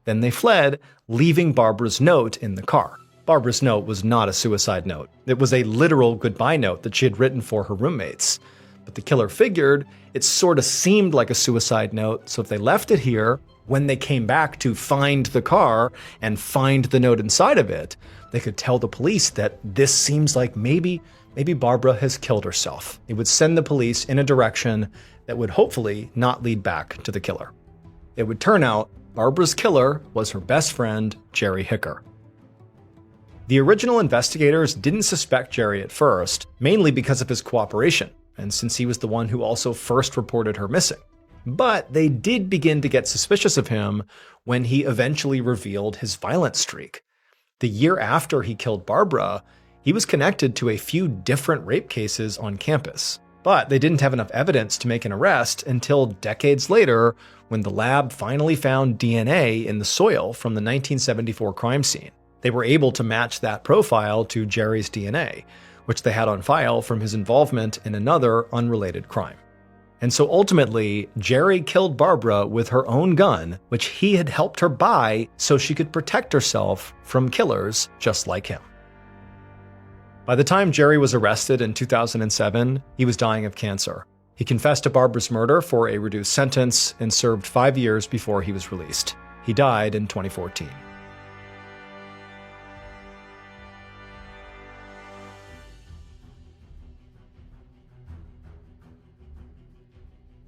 Then they fled, leaving Barbara's note in the car. Barbara's note was not a suicide note. It was a literal goodbye note that she had written for her roommates. But the killer figured it sort of seemed like a suicide note, so if they left it here, when they came back to find the car and find the note inside of it, they could tell the police that this seems like maybe Barbara has killed herself. It would send the police in a direction that would hopefully not lead back to the killer. It would turn out Barbara's killer was her best friend, Jerry Hicker. The original investigators didn't suspect Jerry at first, mainly because of his cooperation, and since he was the one who also first reported her missing. But they did begin to get suspicious of him when he eventually revealed his violent streak. The year after he killed Barbara, he was connected to a few different rape cases on campus. But they didn't have enough evidence to make an arrest until decades later when the lab finally found DNA in the soil from the 1974 crime scene. They were able to match that profile to Jerry's DNA, which they had on file from his involvement in another unrelated crime. And so ultimately, Jerry killed Barbara with her own gun, which he had helped her buy so she could protect herself from killers just like him. By the time Jerry was arrested in 2007, he was dying of cancer. He confessed to Barbara's murder for a reduced sentence and served 5 years before he was released. He died in 2014.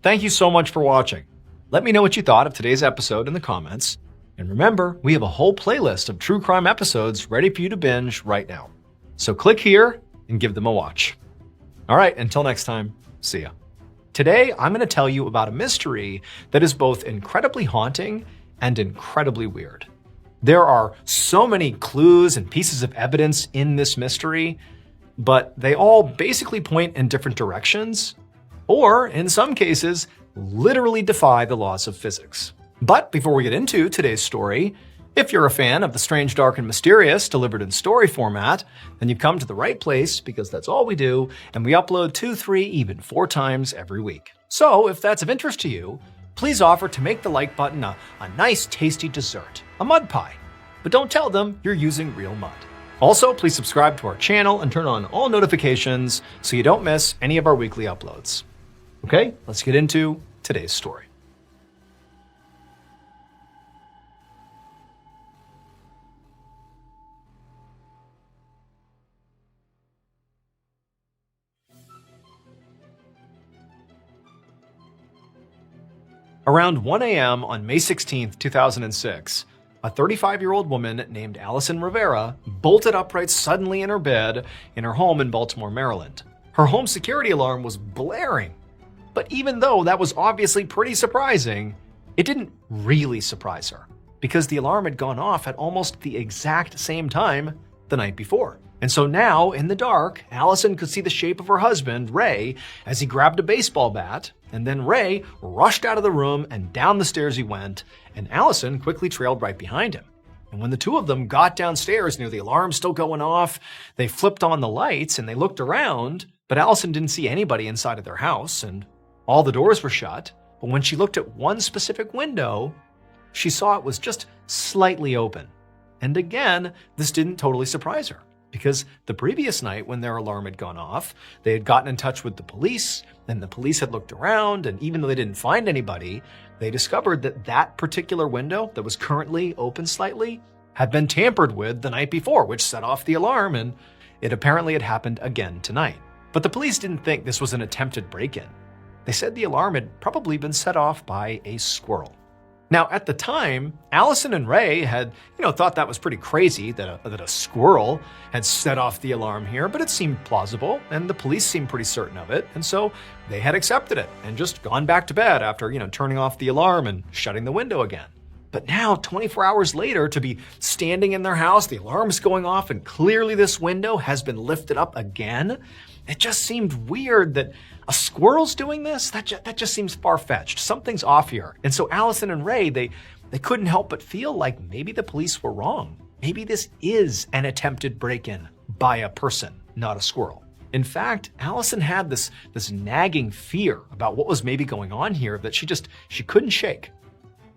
Thank you so much for watching. Let me know what you thought of today's episode in the comments. And remember, we have a whole playlist of true crime episodes ready for you to binge right now. So click here and give them a watch. All right, until next time, see ya. Today, I'm going to tell you about a mystery that is both incredibly haunting and incredibly weird. There are so many clues and pieces of evidence in this mystery, but they all basically point in different directions, or in some cases, literally defy the laws of physics. But before we get into today's story, if you're a fan of the strange, dark, and mysterious delivered in story format, then you've come to the right place because that's all we do, and we upload 2, 3, even 4 times every week. So if that's of interest to you, please offer to make the like button a nice tasty dessert, a mud pie. But don't tell them you're using real mud. Also, please subscribe to our channel and turn on all notifications so you don't miss any of our weekly uploads. Okay, let's get into today's story. Around 1 a.m. on May 16, 2006, a 35-year-old woman named Allison Rivera bolted upright suddenly in her bed in her home in Baltimore, Maryland. Her home security alarm was blaring. But even though that was obviously pretty surprising, it didn't really surprise her, because the alarm had gone off at almost the exact same time the night before. And so now, in the dark, Allison could see the shape of her husband, Ray, as he grabbed a baseball bat, and then Ray rushed out of the room and down the stairs he went, and Allison quickly trailed right behind him. And when the two of them got downstairs near the alarm still going off, they flipped on the lights and they looked around, but Allison didn't see anybody inside of their house, and all the doors were shut. But when she looked at one specific window, she saw it was just slightly open. And again, this didn't totally surprise her, because the previous night when their alarm had gone off, they had gotten in touch with the police, and the police had looked around, and even though they didn't find anybody, they discovered that that particular window that was currently open slightly had been tampered with the night before, which set off the alarm, and it apparently had happened again tonight. But the police didn't think this was an attempted break-in. They said the alarm had probably been set off by a squirrel. Now, at the time, Allison and Ray had, thought that was pretty crazy that a squirrel had set off the alarm here, but it seemed plausible, and the police seemed pretty certain of it, and so they had accepted it and just gone back to bed after, turning off the alarm and shutting the window again. But now, 24 hours later, to be standing in their house, the alarm's going off, and clearly this window has been lifted up again, it just seemed weird that a squirrel's doing this? That just seems far-fetched. Something's off here. And so Allison and Ray, they couldn't help but feel like maybe the police were wrong. Maybe this is an attempted break-in by a person, not a squirrel. In fact, Allison had this nagging fear about what was maybe going on here that she couldn't shake.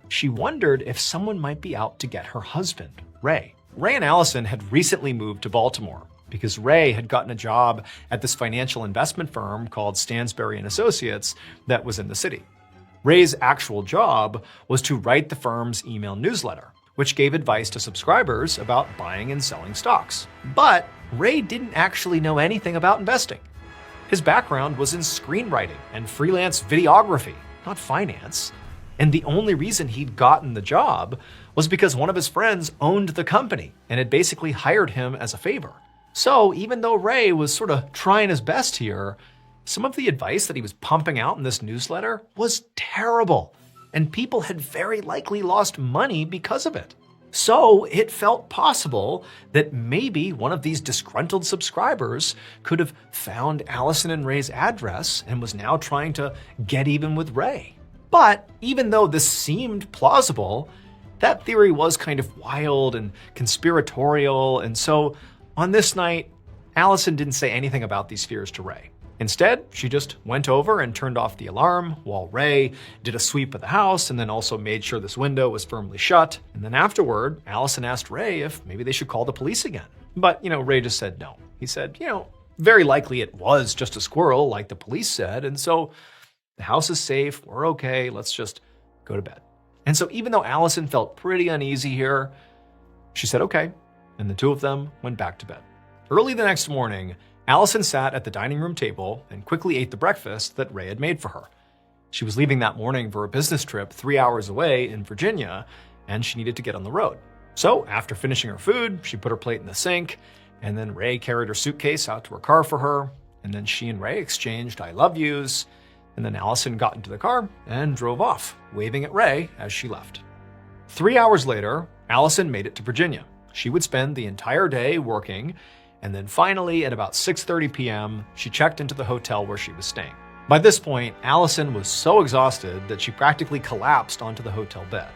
She wondered if someone might be out to get her husband, Ray. Ray and Allison had recently moved to Baltimore because Ray had gotten a job at this financial investment firm called Stansberry & Associates that was in the city. Ray's actual job was to write the firm's email newsletter, which gave advice to subscribers about buying and selling stocks. But Ray didn't actually know anything about investing. His background was in screenwriting and freelance videography, not finance. And the only reason he'd gotten the job was because one of his friends owned the company and had basically hired him as a favor. So even though Ray was sort of trying his best here, some of the advice that he was pumping out in this newsletter was terrible, and people had very likely lost money because of it. So it felt possible that maybe one of these disgruntled subscribers could have found Allison and Ray's address and was now trying to get even with Ray. But even though this seemed plausible, that theory was kind of wild and conspiratorial, and so on this night, Allison didn't say anything about these fears to Ray. Instead, she just went over and turned off the alarm while Ray did a sweep of the house and then also made sure this window was firmly shut. And then afterward, Allison asked Ray if maybe they should call the police again. But, Ray just said no. He said, very likely it was just a squirrel like the police said, and so the house is safe, we're okay, let's just go to bed. And so even though Allison felt pretty uneasy here, she said okay, and the two of them went back to bed. Early the next morning, Allison sat at the dining room table and quickly ate the breakfast that Ray had made for her. She was leaving that morning for a business trip 3 hours away in Virginia, and she needed to get on the road. So after finishing her food, she put her plate in the sink, and then Ray carried her suitcase out to her car for her, and then she and Ray exchanged I love yous, and then Allison got into the car and drove off, waving at Ray as she left. 3 hours later, Allison made it to Virginia. She would spend the entire day working, and then finally, at about 6:30 p.m., she checked into the hotel where she was staying. By this point, Allison was so exhausted that she practically collapsed onto the hotel bed.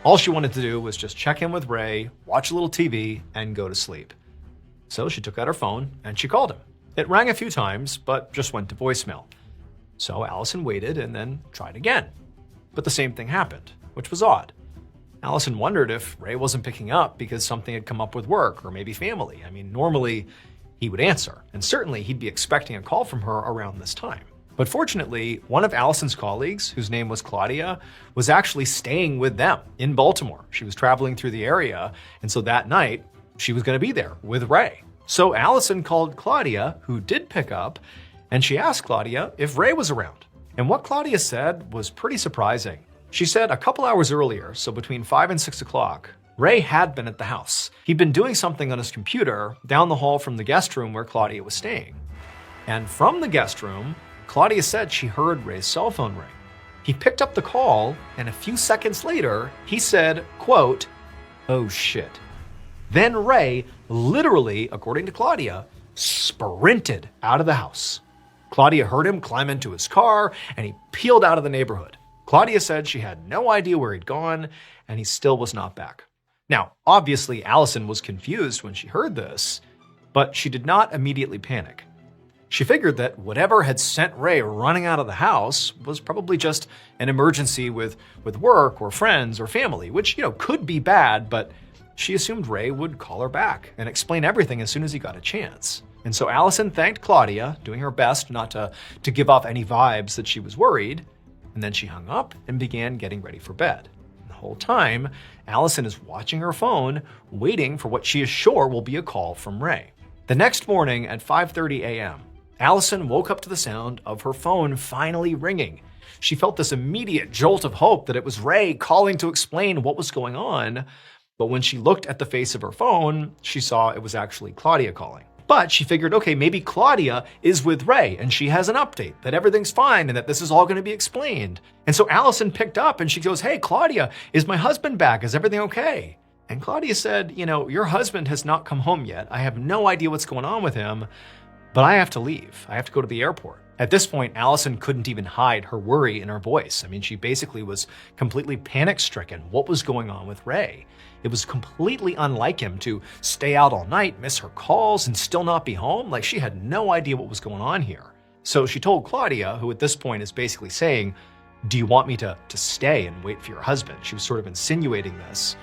All she wanted to do was just check in with Ray, watch a little TV, and go to sleep. So she took out her phone and she called him. It rang a few times, but just went to voicemail. So Allison waited and then tried again. But the same thing happened, which was odd. Allison wondered if Ray wasn't picking up because something had come up with work or maybe family. Normally he would answer, and certainly he'd be expecting a call from her around this time. But fortunately, one of Allison's colleagues, whose name was Claudia, was actually staying with them in Baltimore. She was traveling through the area, and so that night, she was going to be there with Ray. So Allison called Claudia, who did pick up, and she asked Claudia if Ray was around. And what Claudia said was pretty surprising. She said a couple hours earlier, so between 5 and 6 o'clock, Ray had been at the house. He'd been doing something on his computer down the hall from the guest room where Claudia was staying. And from the guest room, Claudia said she heard Ray's cell phone ring. He picked up the call, and a few seconds later, he said, quote, "Oh shit." Then Ray, literally, according to Claudia, sprinted out of the house. Claudia heard him climb into his car, and he peeled out of the neighborhood. Claudia said she had no idea where he'd gone, and he still was not back. Now, obviously, Allison was confused when she heard this, but she did not immediately panic. She figured that whatever had sent Ray running out of the house was probably just an emergency with work or friends or family, which, could be bad, but she assumed Ray would call her back and explain everything as soon as he got a chance. And so Allison thanked Claudia, doing her best not to give off any vibes that she was worried, and then she hung up and began getting ready for bed. The whole time, Allison is watching her phone, waiting for what she is sure will be a call from Ray. The next morning at 5:30 a.m., Allison woke up to the sound of her phone finally ringing. She felt this immediate jolt of hope that it was Ray calling to explain what was going on, but when she looked at the face of her phone, she saw it was actually Claudia calling. But she figured, okay, maybe Claudia is with Ray and she has an update that everything's fine and that this is all going to be explained. And so Allison picked up and she goes, "Hey, Claudia, is my husband back? Is everything okay?" And Claudia said, "Your husband has not come home yet. I have no idea what's going on with him, but I have to leave. I have to go to the airport." At this point, Allison couldn't even hide her worry in her voice. She basically was completely panic-stricken. What was going on with Ray? It was completely unlike him to stay out all night, miss her calls, and still not be home. She had no idea what was going on here. So she told Claudia, who at this point is basically saying, "Do you want me to stay and wait for your husband?" She was sort of insinuating this.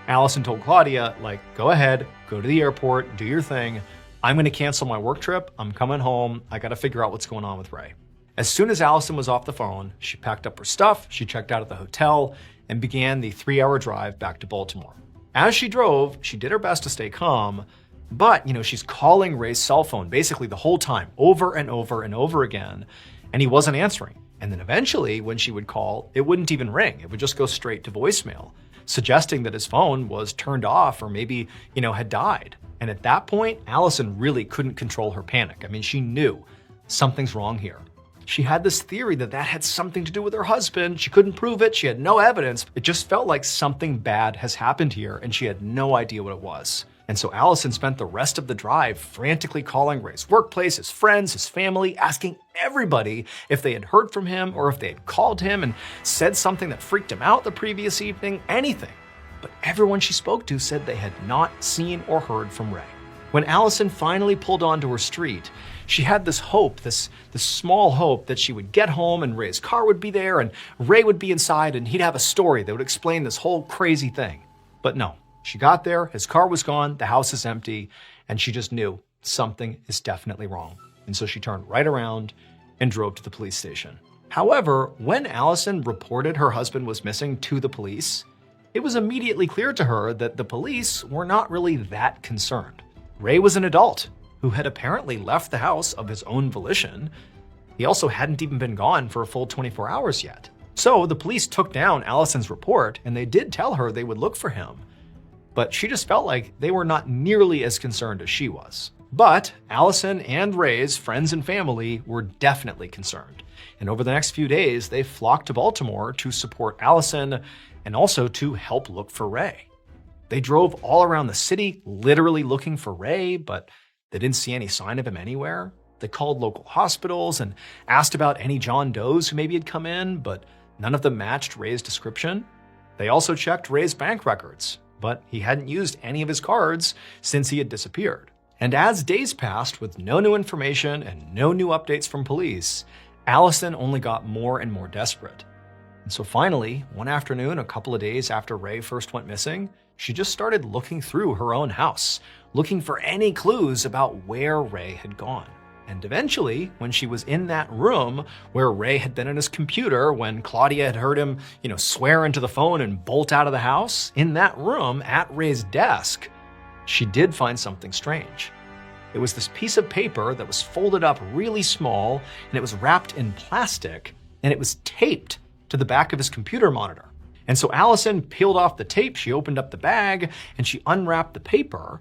Allison told Claudia, "Go ahead, go to the airport, do your thing. I'm going to cancel my work trip. I'm coming home. I got to figure out what's going on with Ray." As soon as Allison was off the phone, she packed up her stuff, she checked out of the hotel, and began the 3-hour drive back to Baltimore. As she drove, she did her best to stay calm, but, she's calling Ray's cell phone basically the whole time, over and over and over again, and he wasn't answering. And then eventually, when she would call, it wouldn't even ring. It would just go straight to voicemail, suggesting that his phone was turned off or maybe, had died. And at that point, Allison really couldn't control her panic. She knew something's wrong here. She had this theory that that had something to do with her husband. She couldn't prove it. She had no evidence. It just felt like something bad has happened here, and she had no idea what it was. And so Allison spent the rest of the drive frantically calling Ray's workplace, his friends, his family, asking everybody if they had heard from him or if they had called him and said something that freaked him out the previous evening, anything. But everyone she spoke to said they had not seen or heard from Ray. When Allison finally pulled onto her street, she had this hope, this small hope that she would get home and Ray's car would be there and Ray would be inside and he'd have a story that would explain this whole crazy thing. But no, she got there, his car was gone, the house is empty, and she just knew something is definitely wrong. And so she turned right around and drove to the police station. However, when Allison reported her husband was missing to the police, it was immediately clear to her that the police were not really that concerned. Ray was an adult who had apparently left the house of his own volition. He also hadn't even been gone for a full 24 hours yet. So the police took down Allison's report and they did tell her they would look for him. But she just felt like they were not nearly as concerned as she was. But Allison and Ray's friends and family were definitely concerned. And over the next few days, they flocked to Baltimore to support Allison and also to help look for Ray. They drove all around the city, literally looking for Ray, but they didn't see any sign of him anywhere. They called local hospitals and asked about any John Does who maybe had come in, but none of them matched Ray's description. They also checked Ray's bank records, but he hadn't used any of his cards since he had disappeared. And as days passed with no new information and no new updates from police, Allison only got more and more desperate. And so finally, one afternoon, a couple of days after Ray first went missing, she just started looking through her own house, looking for any clues about where Ray had gone. And eventually, when she was in that room where Ray had been on his computer, when Claudia had heard him, swear into the phone and bolt out of the house, in that room at Ray's desk, she did find something strange. It was this piece of paper that was folded up really small, and it was wrapped in plastic, and it was taped to the back of his computer monitor. And so Allison peeled off the tape, she opened up the bag, and she unwrapped the paper.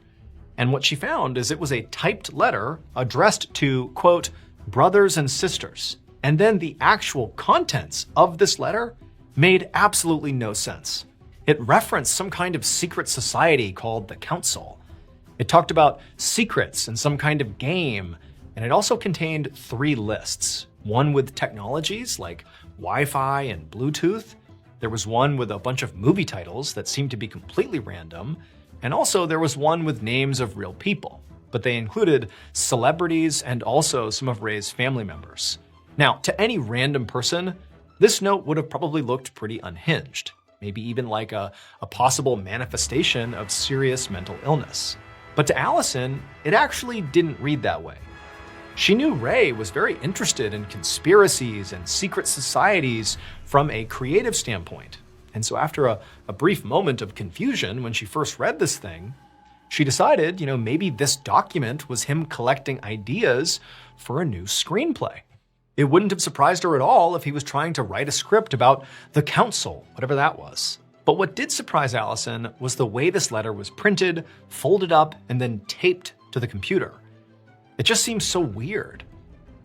And what she found is it was a typed letter addressed to, quote, brothers and sisters. And then the actual contents of this letter made absolutely no sense. It referenced some kind of secret society called the Council. It talked about secrets and some kind of game, and it also contained 3 lists. One with technologies like Wi-Fi and Bluetooth. There was one with a bunch of movie titles that seemed to be completely random. And also there was one with names of real people, but they included celebrities and also some of Ray's family members. Now, to any random person, this note would have probably looked pretty unhinged, maybe even like a possible manifestation of serious mental illness. But to Allison, it actually didn't read that way. She knew Ray was very interested in conspiracies and secret societies from a creative standpoint. And so after a brief moment of confusion when she first read this thing, she decided, maybe this document was him collecting ideas for a new screenplay. It wouldn't have surprised her at all if he was trying to write a script about the Council, whatever that was. But what did surprise Allison was the way this letter was printed, folded up, and then taped to the computer. It just seemed so weird.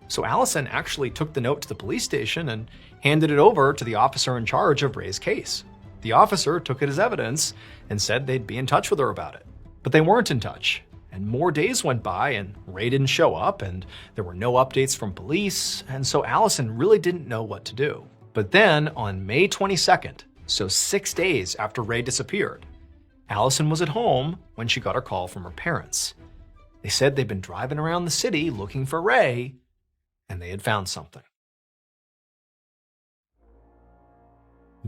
So Allison actually took the note to the police station and handed it over to the officer in charge of Ray's case. The officer took it as evidence and said they'd be in touch with her about it. But they weren't in touch. And more days went by and Ray didn't show up and there were no updates from police. And so Allison really didn't know what to do. But then on May 22nd, so 6 days after Ray disappeared, Allison was at home when she got her call from her parents. They said they'd been driving around the city looking for Ray, and they had found something.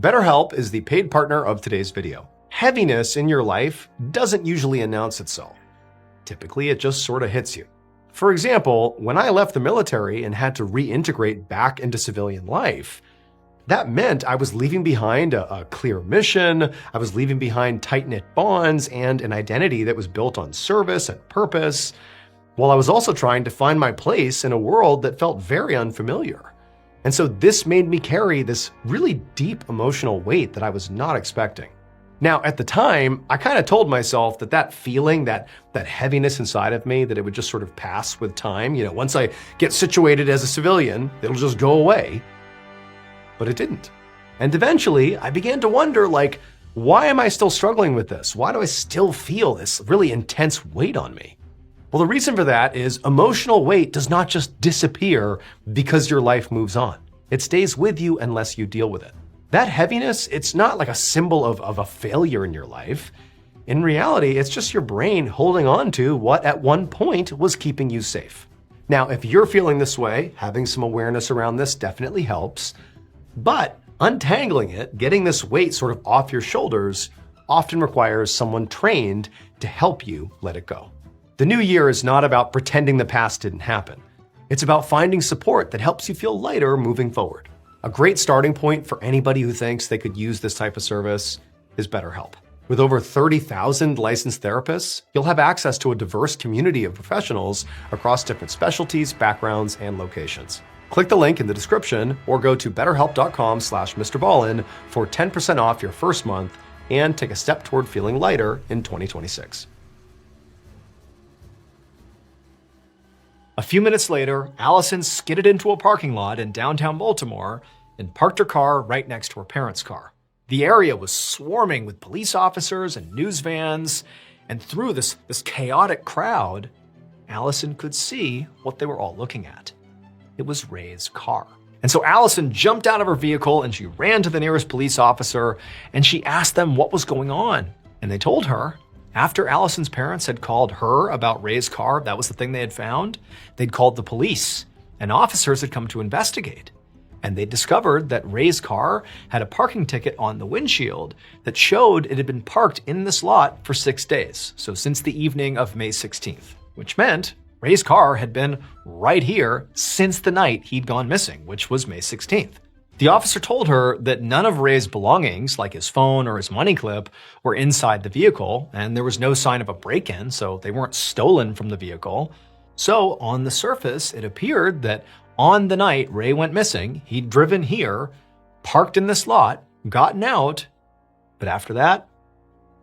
BetterHelp is the paid partner of today's video. Heaviness in your life doesn't usually announce itself. Typically, it just sort of hits you. For example, when I left the military and had to reintegrate back into civilian life, that meant I was leaving behind a clear mission, I was leaving behind tight-knit bonds and an identity that was built on service and purpose, while I was also trying to find my place in a world that felt very unfamiliar. And so this made me carry this really deep emotional weight that I was not expecting. Now, at the time, I kind of told myself that feeling, that heaviness inside of me, that it would just sort of pass with time. Once I get situated as a civilian, it'll just go away. But it didn't. And eventually, I began to wonder, why am I still struggling with this? Why do I still feel this really intense weight on me? Well, the reason for that is emotional weight does not just disappear because your life moves on. It stays with you unless you deal with it. That heaviness, it's not like a symbol of a failure in your life. In reality, it's just your brain holding on to what at one point was keeping you safe. Now, if you're feeling this way, having some awareness around this definitely helps. But untangling it, getting this weight sort of off your shoulders, often requires someone trained to help you let it go. The new year is not about pretending the past didn't happen. It's about finding support that helps you feel lighter moving forward. A great starting point for anybody who thinks they could use this type of service is BetterHelp. With over 30,000 licensed therapists, you'll have access to a diverse community of professionals across different specialties, backgrounds, and locations. Click the link in the description or go to betterhelp.com/MrBallen for 10% off your first month and take a step toward feeling lighter in 2026. A few minutes later, Allison skidded into a parking lot in downtown Baltimore and parked her car right next to her parents' car. The area was swarming with police officers and news vans, and through this chaotic crowd, Allison could see what they were all looking at. It was Ray's car. And so Allison jumped out of her vehicle and she ran to the nearest police officer and she asked them what was going on. And they told her, after Allison's parents had called her about Ray's car, that was the thing they had found, they'd called the police and officers had come to investigate. And they discovered that Ray's car had a parking ticket on the windshield that showed it had been parked in this lot for 6 days. So since the evening of May 16th, which meant Ray's car had been right here since the night he'd gone missing, which was May 16th. The officer told her that none of Ray's belongings, like his phone or his money clip, were inside the vehicle, and there was no sign of a break-in, so they weren't stolen from the vehicle. So on the surface, it appeared that on the night Ray went missing, he'd driven here, parked in this lot, gotten out, but after that,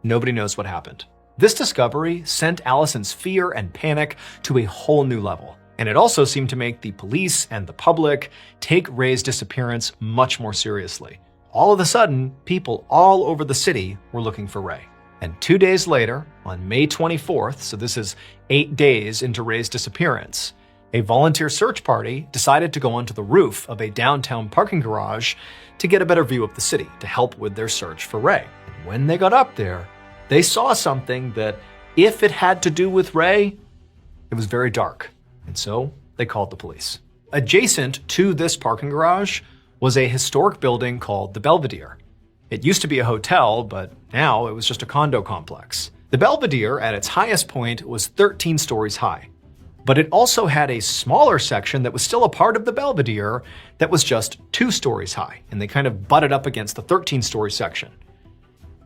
nobody knows what happened. This discovery sent Allison's fear and panic to a whole new level. And it also seemed to make the police and the public take Ray's disappearance much more seriously. All of a sudden, people all over the city were looking for Ray. And 2 days later, on May 24th, so this is 8 days into Ray's disappearance, a volunteer search party decided to go onto the roof of a downtown parking garage to get a better view of the city to help with their search for Ray. And when they got up there, they saw something that, if it had to do with Ray, it was very dark. And so they called the police. Adjacent to this parking garage was a historic building called the Belvedere. It used to be a hotel, but now it was just a condo complex. The Belvedere, at its highest point, was 13 stories high. But it also had a smaller section that was still a part of the Belvedere that was just 2 stories high, and they kind of butted up against the 13-story section.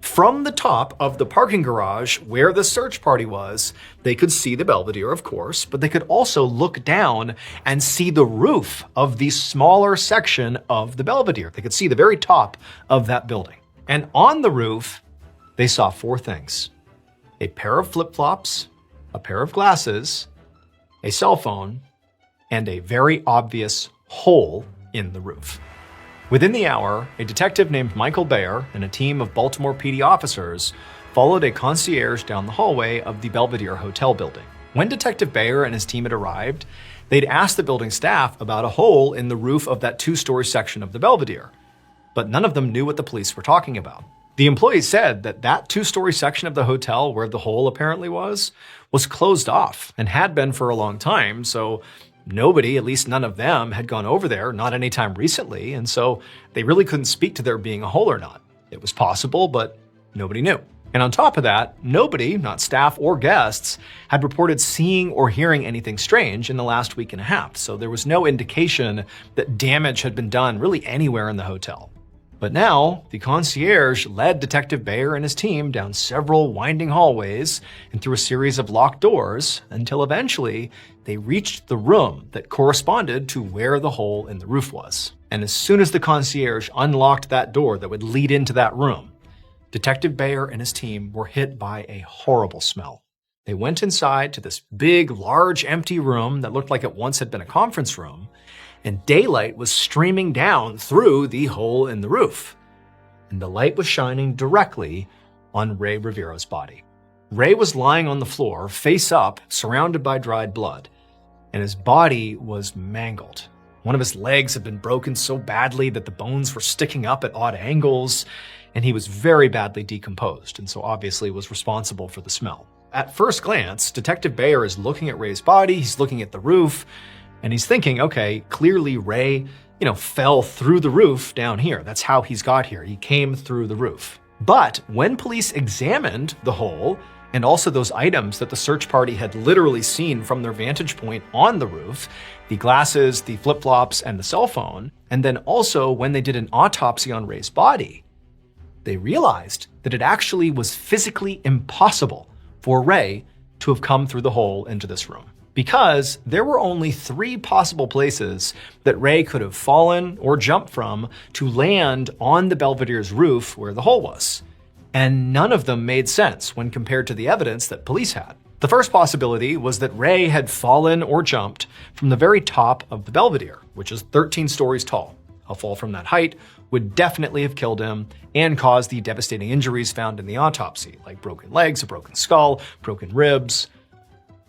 From the top of the parking garage where the search party was, they could see the Belvedere, of course, but they could also look down and see the roof of the smaller section of the Belvedere. They could see the very top of that building. And on the roof, they saw 4 things: a pair of flip-flops, a pair of glasses, a cell phone, and a very obvious hole in the roof. Within the hour, a detective named Michael Bayer and a team of Baltimore PD officers followed a concierge down the hallway of the Belvedere Hotel building. When Detective Bayer and his team had arrived, they'd asked the building staff about a hole in the roof of that 2-story section of the Belvedere, but none of them knew what the police were talking about. The employees said that 2-story section of the hotel where the hole apparently was closed off and had been for a long time, so nobody, at least none of them, had gone over there, not anytime recently, and so they really couldn't speak to there being a hole or not. It was possible, but nobody knew. And on top of that, nobody, not staff or guests, had reported seeing or hearing anything strange in the last week and a half, so there was no indication that damage had been done really anywhere in the hotel. But now, the concierge led Detective Bayer and his team down several winding hallways and through a series of locked doors until eventually they reached the room that corresponded to where the hole in the roof was. And as soon as the concierge unlocked that door that would lead into that room, Detective Bayer and his team were hit by a horrible smell. They went inside to this big, large, empty room that looked like it once had been a conference room, and daylight was streaming down through the hole in the roof. And the light was shining directly on Ray Rivero's body. Ray was lying on the floor, face up, surrounded by dried blood, and his body was mangled. One of his legs had been broken so badly that the bones were sticking up at odd angles, and he was very badly decomposed, and so obviously was responsible for the smell. At first glance, Detective Bayer is looking at Ray's body, he's looking at the roof, and he's thinking, okay, clearly Ray, fell through the roof down here. That's how he's got here. He came through the roof. But when police examined the hole, and also those items that the search party had literally seen from their vantage point on the roof, the glasses, the flip-flops, and the cell phone, and then also when they did an autopsy on Ray's body, they realized that it actually was physically impossible for Ray to have come through the hole into this room. Because there were only 3 possible places that Ray could have fallen or jumped from to land on the Belvedere's roof where the hole was. And none of them made sense when compared to the evidence that police had. The first possibility was that Ray had fallen or jumped from the very top of the Belvedere, which is 13 stories tall. A fall from that height would definitely have killed him and caused the devastating injuries found in the autopsy, like broken legs, a broken skull, broken ribs.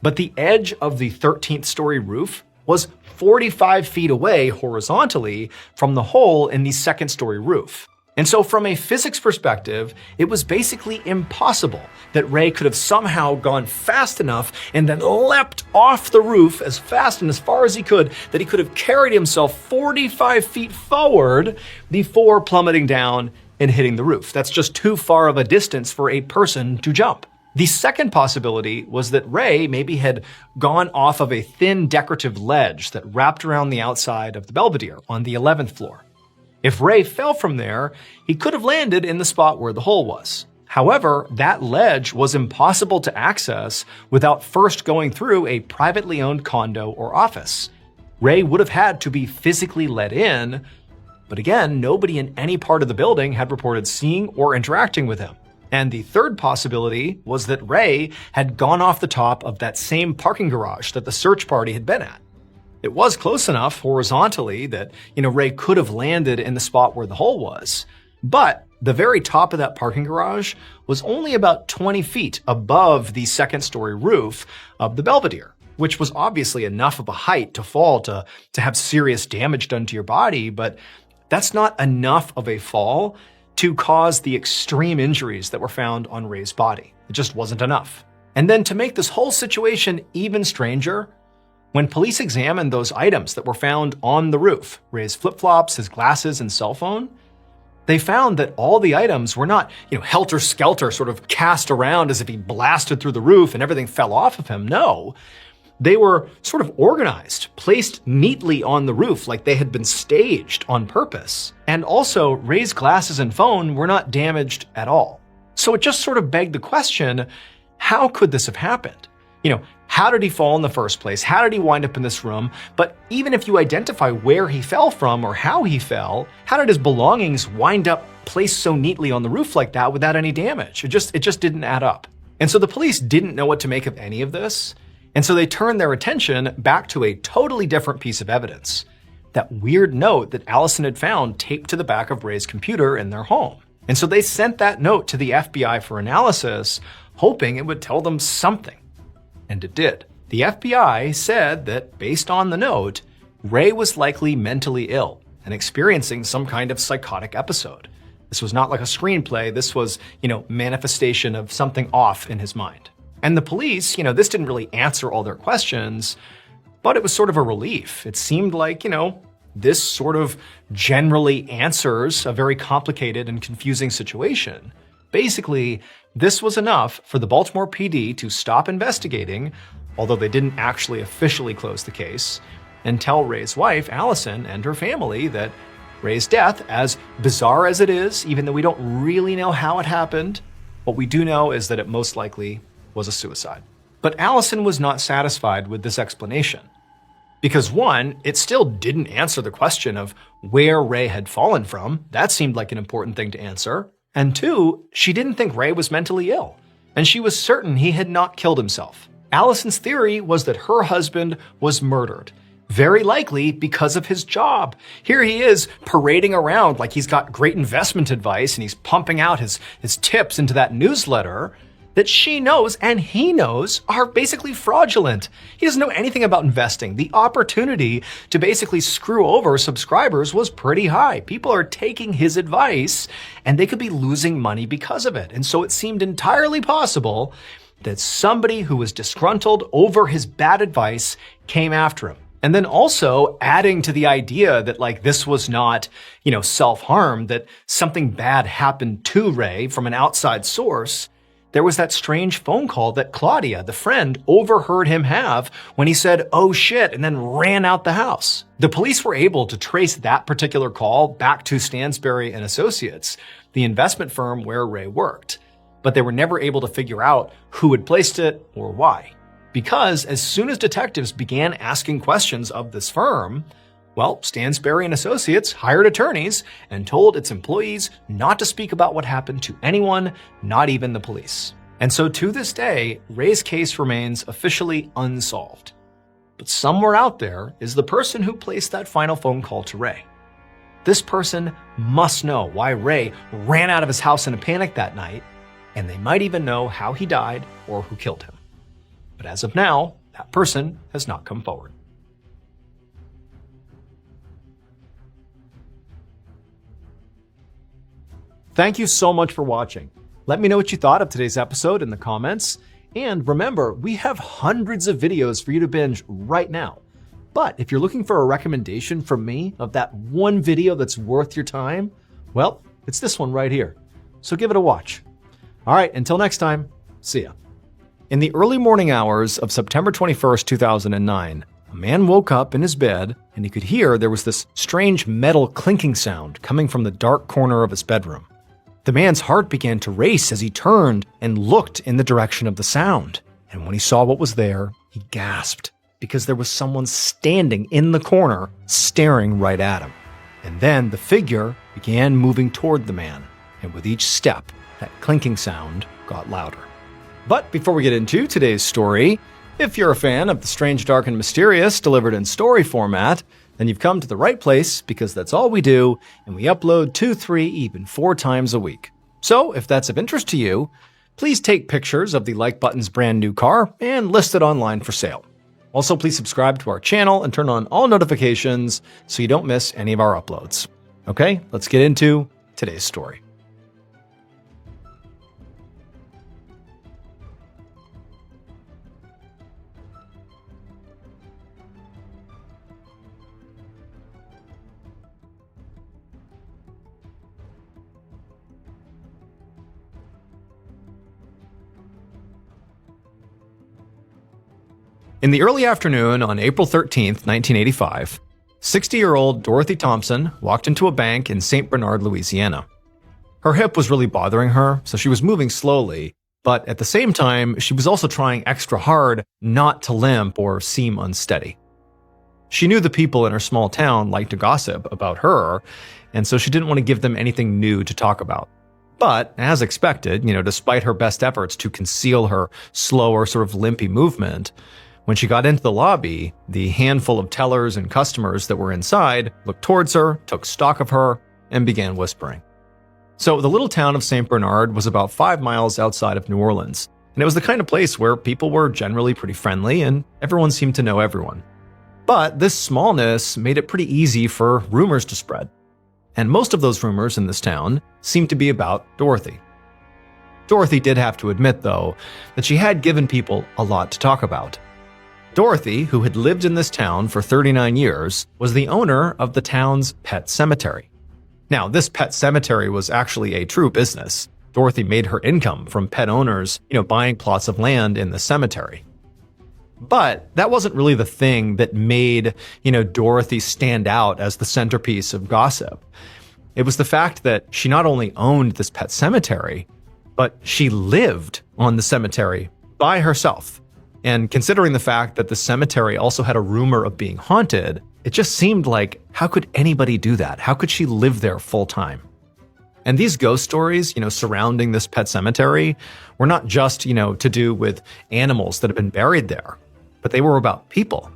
But the edge of the 13th story roof was 45 feet away horizontally from the hole in the 2nd story roof. And so from a physics perspective, it was basically impossible that Ray could have somehow gone fast enough and then leapt off the roof as fast and as far as he could, that he could have carried himself 45 feet forward before plummeting down and hitting the roof. That's just too far of a distance for a person to jump. The second possibility was that Ray maybe had gone off of a thin decorative ledge that wrapped around the outside of the Belvedere on the 11th floor. If Ray fell from there, he could have landed in the spot where the hole was. However, that ledge was impossible to access without first going through a privately owned condo or office. Ray would have had to be physically let in, but again, nobody in any part of the building had reported seeing or interacting with him. And the third possibility was that Ray had gone off the top of that same parking garage that the search party had been at. It was close enough horizontally that, Ray could have landed in the spot where the hole was. But the very top of that parking garage was only about 20 feet above the 2nd story roof of the Belvedere, which was obviously enough of a height to fall to have serious damage done to your body. But that's not enough of a fall to cause the extreme injuries that were found on Ray's body. It just wasn't enough. And then to make this whole situation even stranger, when police examined those items that were found on the roof, Ray's flip-flops, his glasses, and cell phone, they found that all the items were not, helter-skelter, sort of cast around as if he blasted through the roof and everything fell off of him. No, they were sort of organized, placed neatly on the roof like they had been staged on purpose. And also, Ray's glasses and phone were not damaged at all. So it just sort of begged the question, how could this have happened? How did he fall in the first place? How did he wind up in this room? But even if you identify where he fell from or how he fell, how did his belongings wind up placed so neatly on the roof like that without any damage? It just didn't add up. And so the police didn't know what to make of any of this. And so they turned their attention back to a totally different piece of evidence. That weird note that Allison had found taped to the back of Ray's computer in their home. And so they sent that note to the FBI for analysis, hoping it would tell them something. And it did. The FBI said that, based on the note, Ray was likely mentally ill and experiencing some kind of psychotic episode. This was not like a screenplay. This was, manifestation of something off in his mind. And the police, this didn't really answer all their questions, but it was sort of a relief. It seemed like, this sort of generally answers a very complicated and confusing situation. Basically, this was enough for the Baltimore PD to stop investigating, although they didn't actually officially close the case, and tell Ray's wife, Allison, and her family that Ray's death, as bizarre as it is, even though we don't really know how it happened, what we do know is that it most likely was a suicide. But Allison was not satisfied with this explanation. Because one, it still didn't answer the question of where Ray had fallen from. That seemed like an important thing to answer. And 2, she didn't think Ray was mentally ill, and she was certain he had not killed himself. Allison's theory was that her husband was murdered, very likely because of his job. Here he is parading around like he's got great investment advice and he's pumping out his tips into that newsletter that she knows and he knows are basically fraudulent. He doesn't know anything about investing. The opportunity to basically screw over subscribers was pretty high. People are taking his advice and they could be losing money because of it. And so it seemed entirely possible that somebody who was disgruntled over his bad advice came after him. And then also adding to the idea that like this was not, self-harm, that something bad happened to Ray from an outside source. There was that strange phone call that Claudia, the friend, overheard him have when he said, "Oh shit," and then ran out the house. The police were able to trace that particular call back to Stansberry and Associates, the investment firm where Ray worked. But they were never able to figure out who had placed it or why. Because as soon as detectives began asking questions of this firm, Stansberry and Associates hired attorneys and told its employees not to speak about what happened to anyone, not even the police. And so to this day, Ray's case remains officially unsolved. But somewhere out there is the person who placed that final phone call to Ray. This person must know why Ray ran out of his house in a panic that night, and they might even know how he died or who killed him. But as of now, that person has not come forward. Thank you so much for watching. Let me know what you thought of today's episode in the comments. And remember, we have hundreds of videos for you to binge right now. But if you're looking for a recommendation from me of that one video that's worth your time, it's this one right here. So give it a watch. All right, until next time, see ya. In the early morning hours of September 21st, 2009, a man woke up in his bed and he could hear there was this strange metal clinking sound coming from the dark corner of his bedroom. The man's heart began to race as he turned and looked in the direction of the sound. And when he saw what was there, he gasped because there was someone standing in the corner staring right at him. And then the figure began moving toward the man. And with each step, that clinking sound got louder. But before we get into today's story, if you're a fan of the strange, dark, and mysterious delivered in story format, then you've come to the right place because that's all we do, and we upload 2, 3, even 4 times a week. So if that's of interest to you, please take pictures of the like button's brand new car and list it online for sale. Also, please subscribe to our channel and turn on all notifications so you don't miss any of our uploads. Okay, let's get into today's story. In the early afternoon on April 13th, 1985, 60-year-old Dorothy Thompson walked into a bank in St. Bernard, Louisiana. Her hip was really bothering her, so she was moving slowly, but at the same time, she was also trying extra hard not to limp or seem unsteady. She knew the people in her small town liked to gossip about her, and so she didn't want to give them anything new to talk about. But, as expected, despite her best efforts to conceal her slower, sort of limpy movement, when she got into the lobby, the handful of tellers and customers that were inside looked towards her, took stock of her, and began whispering. So the little town of St. Bernard was about 5 miles outside of New Orleans, and it was the kind of place where people were generally pretty friendly and everyone seemed to know everyone. But this smallness made it pretty easy for rumors to spread. And most of those rumors in this town seemed to be about Dorothy. Dorothy did have to admit, though, that she had given people a lot to talk about. Dorothy, who had lived in this town for 39 years, was the owner of the town's pet cemetery. Now, this pet cemetery was actually a true business. Dorothy made her income from pet owners, buying plots of land in the cemetery. But that wasn't really the thing that made, Dorothy stand out as the centerpiece of gossip. It was the fact that she not only owned this pet cemetery, but she lived on the cemetery by herself. And considering the fact that the cemetery also had a rumor of being haunted, it just seemed like, how could anybody do that? How could she live there full time? And these ghost stories, surrounding this pet cemetery were not just, to do with animals that have been buried there, but they were about people.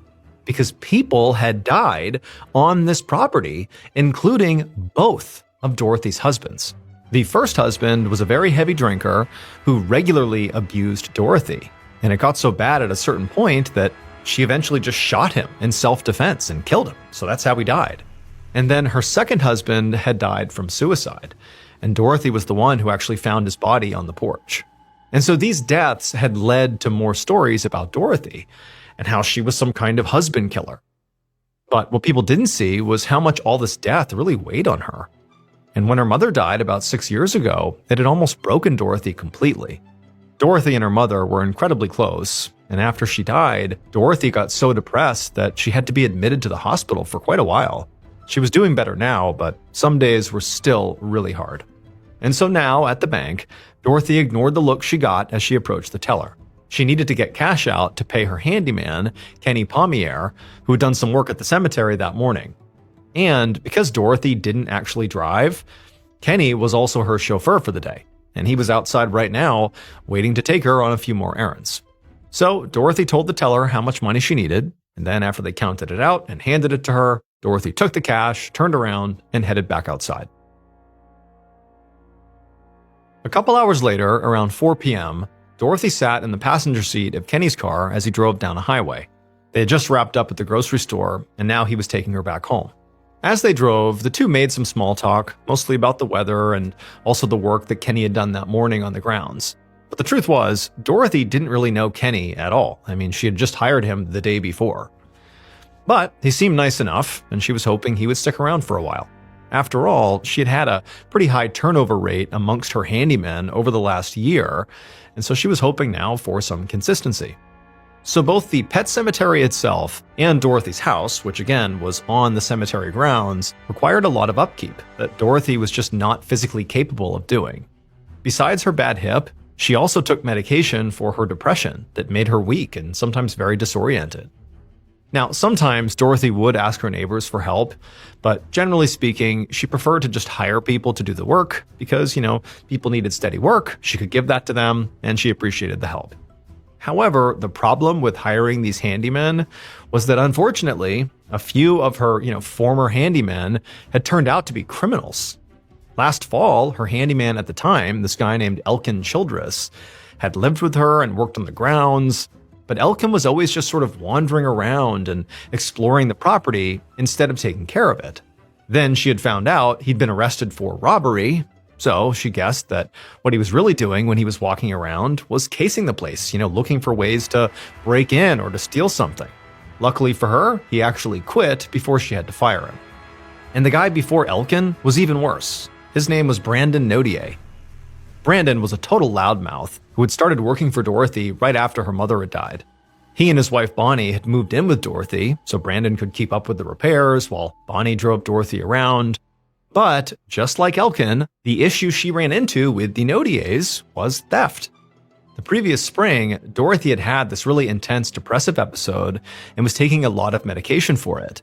Because people had died on this property, including both of Dorothy's husbands. The first husband was a very heavy drinker who regularly abused Dorothy. And it got so bad at a certain point that she eventually just shot him in self-defense and killed him. So that's how he died. And then her second husband had died from suicide, and Dorothy was the one who actually found his body on the porch. And so these deaths had led to more stories about Dorothy and how she was some kind of husband killer. But what people didn't see was how much all this death really weighed on her. And when her mother died about 6 years ago, it had almost broken Dorothy completely. Dorothy and her mother were incredibly close, and after she died, Dorothy got so depressed that she had to be admitted to the hospital for quite a while. She was doing better now, but some days were still really hard. And so now, at the bank, Dorothy ignored the look she got as she approached the teller. She needed to get cash out to pay her handyman, Kenny Pommier, who had done some work at the cemetery that morning. And because Dorothy didn't actually drive, Kenny was also her chauffeur for the day, and he was outside right now waiting to take her on a few more errands. So Dorothy told the teller how much money she needed, and then after they counted it out and handed it to her, Dorothy took the cash, turned around, and headed back outside. A couple hours later, around 4 p.m., Dorothy sat in the passenger seat of Kenny's car as he drove down a highway. They had just wrapped up at the grocery store, and now he was taking her back home. As they drove, the two made some small talk, mostly about the weather and also the work that Kenny had done that morning on the grounds. But the truth was, Dorothy didn't really know Kenny at all. I mean, she had just hired him the day before. But he seemed nice enough, and she was hoping he would stick around for a while. After all, she had had a pretty high turnover rate amongst her handymen over the last year, and so she was hoping now for some consistency. So both the pet cemetery itself and Dorothy's house, which again was on the cemetery grounds, required a lot of upkeep that Dorothy was just not physically capable of doing. Besides her bad hip, she also took medication for her depression that made her weak and sometimes very disoriented. Now, sometimes Dorothy would ask her neighbors for help, but generally speaking, she preferred to just hire people to do the work because, people needed steady work, she could give that to them, and she appreciated the help. However, the problem with hiring these handymen was that unfortunately, a few of her, former handymen had turned out to be criminals. Last fall, her handyman at the time, this guy named Elkin Childress, had lived with her and worked on the grounds, but Elkin was always just sort of wandering around and exploring the property instead of taking care of it. Then she had found out he'd been arrested for robbery, so she guessed that what he was really doing when he was walking around was casing the place, looking for ways to break in or to steal something. Luckily for her, he actually quit before she had to fire him. And the guy before Elkin was even worse. His name was Brandon Nodier. Brandon was a total loudmouth who had started working for Dorothy right after her mother had died. He and his wife Bonnie had moved in with Dorothy, so Brandon could keep up with the repairs while Bonnie drove Dorothy around. But, just like Elkin, the issue she ran into with the Nodiers was theft. The previous spring, Dorothy had had this really intense depressive episode and was taking a lot of medication for it.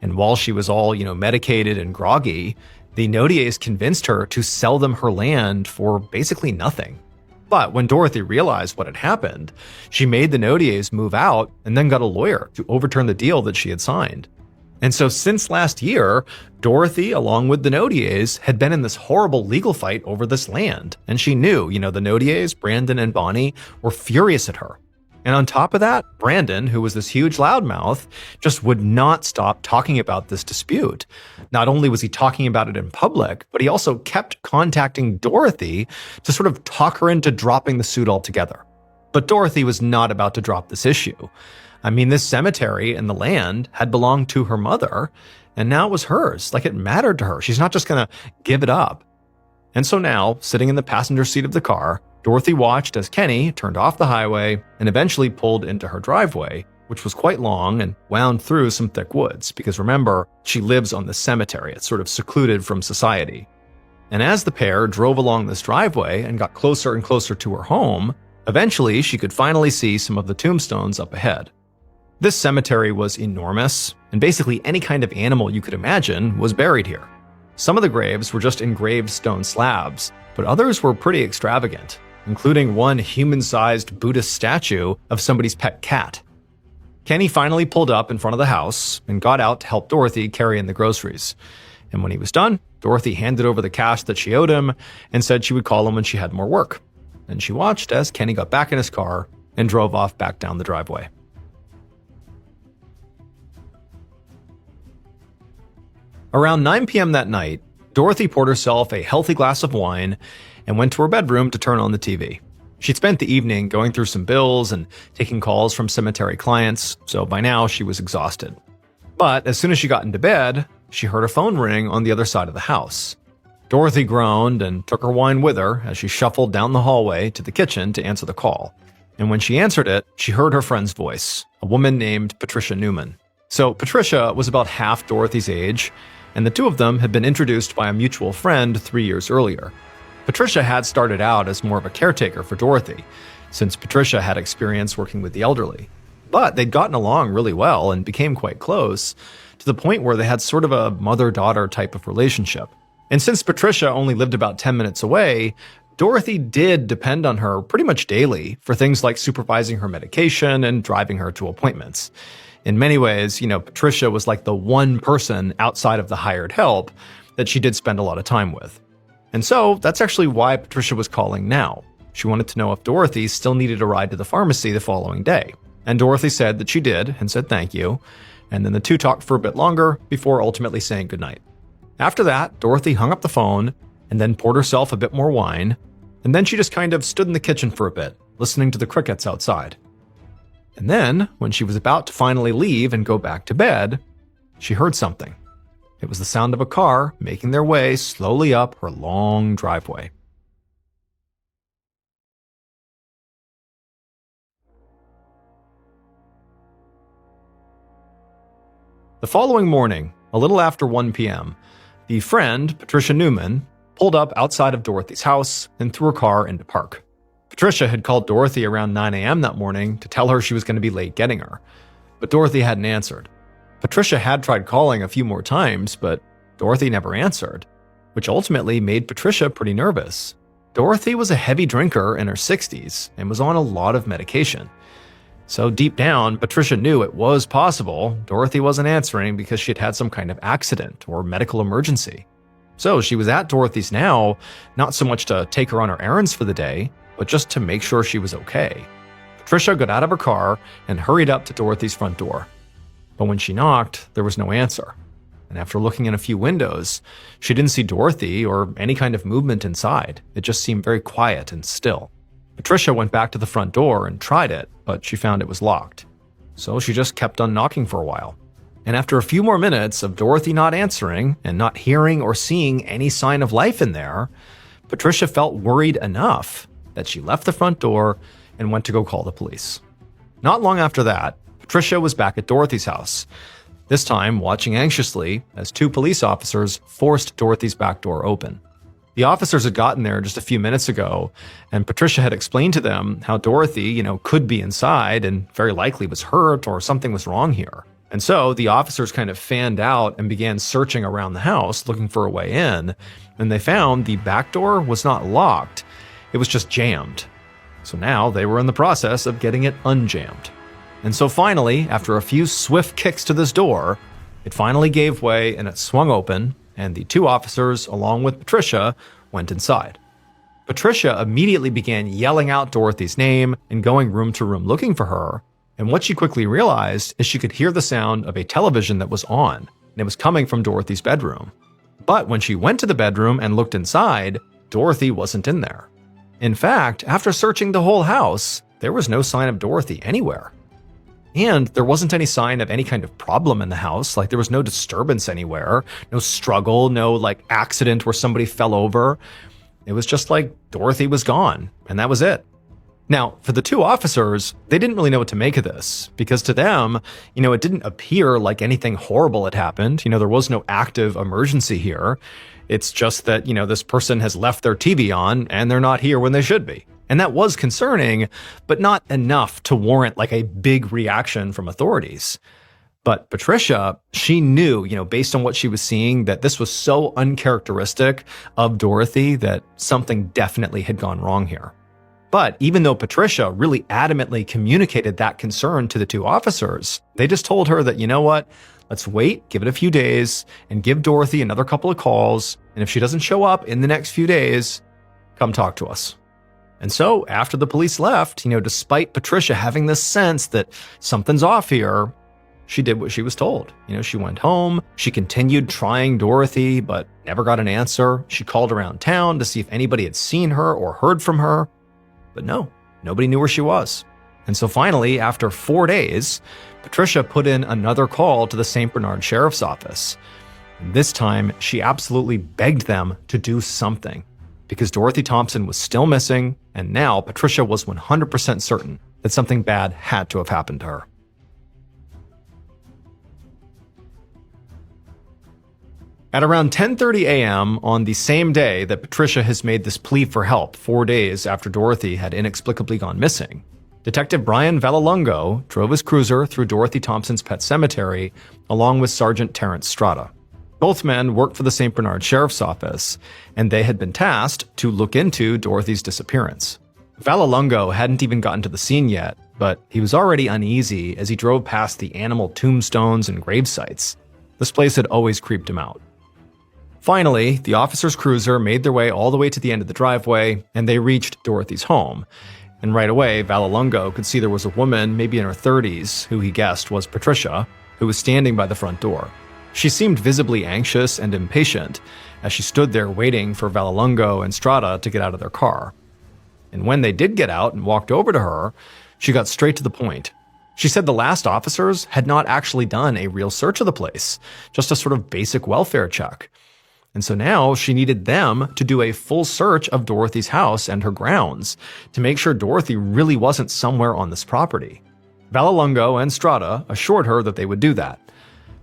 And while she was all, medicated and groggy, the Nodiers convinced her to sell them her land for basically nothing. But when Dorothy realized what had happened, she made the Nodiers move out and then got a lawyer to overturn the deal that she had signed. And so since last year, Dorothy, along with the Nodiers, had been in this horrible legal fight over this land. And she knew, the Nodiers, Brandon and Bonnie, were furious at her. And on top of that, Brandon, who was this huge loudmouth, just would not stop talking about this dispute. Not only was he talking about it in public, but he also kept contacting Dorothy to sort of talk her into dropping the suit altogether. But Dorothy was not about to drop this issue. I mean, this cemetery and the land had belonged to her mother, and now it was hers. Like, it mattered to her. She's not just going to give it up. And so now, sitting in the passenger seat of the car, Dorothy watched as Kenny turned off the highway and eventually pulled into her driveway, which was quite long and wound through some thick woods, because remember, she lives on the cemetery. It's sort of secluded from society. And as the pair drove along this driveway and got closer and closer to her home, eventually she could finally see some of the tombstones up ahead. This cemetery was enormous, and basically any kind of animal you could imagine was buried here. Some of the graves were just engraved stone slabs, but others were pretty extravagant, including one human-sized Buddhist statue of somebody's pet cat. Kenny finally pulled up in front of the house and got out to help Dorothy carry in the groceries. And when he was done, Dorothy handed over the cash that she owed him and said she would call him when she had more work. And she watched as Kenny got back in his car and drove off back down the driveway. Around 9 p.m. that night, Dorothy poured herself a healthy glass of wine and went to her bedroom to turn on the TV. She'd spent the evening going through some bills and taking calls from cemetery clients, so by now she was exhausted. But as soon as she got into bed, she heard a phone ring on the other side of the house. Dorothy groaned and took her wine with her as she shuffled down the hallway to the kitchen to answer the call. And when she answered it, she heard her friend's voice, a woman named Patricia Newman. So Patricia was about half Dorothy's age, and the two of them had been introduced by a mutual friend 3 years earlier. Patricia had started out as more of a caretaker for Dorothy, since Patricia had experience working with the elderly. But they'd gotten along really well and became quite close, to the point where they had sort of a mother-daughter type of relationship. And since Patricia only lived about 10 minutes away, Dorothy did depend on her pretty much daily for things like supervising her medication and driving her to appointments. In many ways, Patricia was like the one person outside of the hired help that she did spend a lot of time with. And so that's actually why Patricia was calling now. She wanted to know if Dorothy still needed a ride to the pharmacy the following day. And Dorothy said that she did and said thank you. And then the two talked for a bit longer before ultimately saying goodnight. After that, Dorothy hung up the phone and then poured herself a bit more wine. And then she just kind of stood in the kitchen for a bit, listening to the crickets outside. And then, when she was about to finally leave and go back to bed, she heard something. It was the sound of a car making their way slowly up her long driveway. The following morning, a little after 1 p.m., the friend, Patricia Newman, pulled up outside of Dorothy's house and threw her car into park. Patricia had called Dorothy around 9 a.m. that morning to tell her she was going to be late getting her, but Dorothy hadn't answered. Patricia had tried calling a few more times, but Dorothy never answered, which ultimately made Patricia pretty nervous. Dorothy was a heavy drinker in her 60s and was on a lot of medication. So deep down, Patricia knew it was possible Dorothy wasn't answering because she had had some kind of accident or medical emergency. So she was at Dorothy's now, not so much to take her on her errands for the day, but just to make sure she was okay. Patricia got out of her car and hurried up to Dorothy's front door. But when she knocked, there was no answer. And after looking in a few windows, she didn't see Dorothy or any kind of movement inside. It just seemed very quiet and still. Patricia went back to the front door and tried it, but she found it was locked. So she just kept on knocking for a while. And after a few more minutes of Dorothy not answering and not hearing or seeing any sign of life in there, Patricia felt worried enough that she left the front door and went to go call the police. Not long after that, Patricia was back at Dorothy's house, this time watching anxiously as two police officers forced Dorothy's back door open. The officers had gotten there just a few minutes ago, and Patricia had explained to them how Dorothy, could be inside and very likely was hurt or something was wrong here. And so the officers kind of fanned out and began searching around the house looking for a way in, and they found the back door was not locked, it was just jammed. So now they were in the process of getting it unjammed. And so finally, after a few swift kicks to this door, it finally gave way and it swung open, and the two officers, along with Patricia, went inside. Patricia immediately began yelling out Dorothy's name and going room to room looking for her, and what she quickly realized is she could hear the sound of a television that was on, and it was coming from Dorothy's bedroom. But when she went to the bedroom and looked inside, Dorothy wasn't in there. In fact, after searching the whole house, there was no sign of Dorothy anywhere. And there wasn't any sign of any kind of problem in the house, like there was no disturbance anywhere, no struggle, no accident where somebody fell over. It was just like Dorothy was gone, and that was it. Now, for the two officers, they didn't really know what to make of this, because to them, it didn't appear like anything horrible had happened. There was no active emergency here. It's just that, this person has left their TV on and they're not here when they should be. And that was concerning, but not enough to warrant a big reaction from authorities. But Patricia, she knew, based on what she was seeing, that this was so uncharacteristic of Dorothy that something definitely had gone wrong here. But even though Patricia really adamantly communicated that concern to the two officers, they just told her that, you know what, let's wait, give it a few days, and give Dorothy another couple of calls. And if she doesn't show up in the next few days, come talk to us. And so after the police left, despite Patricia having this sense that something's off here, she did what she was told. She went home, she continued trying Dorothy, but never got an answer. She called around town to see if anybody had seen her or heard from her. But no, nobody knew where she was. And so finally, after 4 days, Patricia put in another call to the St. Bernard Sheriff's Office. And this time, she absolutely begged them to do something, because Dorothy Thompson was still missing, and now Patricia was 100% certain that something bad had to have happened to her. At around 10:30 a.m. on the same day that Patricia has made this plea for help 4 days after Dorothy had inexplicably gone missing, Detective Brian Vallelongo drove his cruiser through Dorothy Thompson's pet cemetery along with Sergeant Terrence Strada. Both men worked for the St. Bernard Sheriff's Office, and they had been tasked to look into Dorothy's disappearance. Vallelongo hadn't even gotten to the scene yet, but he was already uneasy as he drove past the animal tombstones and grave sites. This place had always creeped him out. Finally, the officer's cruiser made their way all the way to the end of the driveway, and they reached Dorothy's home. And right away, Vallelongo could see there was a woman, maybe in her 30s, who he guessed was Patricia, who was standing by the front door. She seemed visibly anxious and impatient as she stood there waiting for Vallelongo and Strada to get out of their car. And when they did get out and walked over to her, she got straight to the point. She said the last officers had not actually done a real search of the place, just a sort of basic welfare check. And so now she needed them to do a full search of Dorothy's house and her grounds to make sure Dorothy really wasn't somewhere on this property. Vallelongo and Strada assured her that they would do that.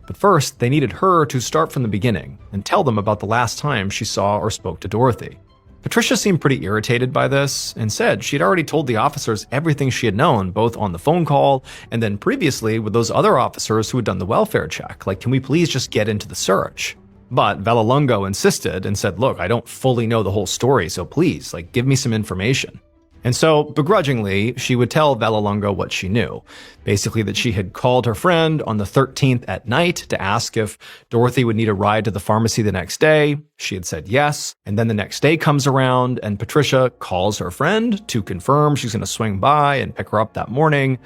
But first, they needed her to start from the beginning and tell them about the last time she saw or spoke to Dorothy. Patricia seemed pretty irritated by this and said she'd already told the officers everything she had known, both on the phone call and then previously with those other officers who had done the welfare check. Like, can we please just get into the search? But Vallelongo insisted and said, look, I don't fully know the whole story, so please, give me some information. And so, begrudgingly, she would tell Vallelongo what she knew. Basically that she had called her friend on the 13th at night to ask if Dorothy would need a ride to the pharmacy the next day. She had said yes. And then the next day comes around and Patricia calls her friend to confirm she's going to swing by and pick her up that morning.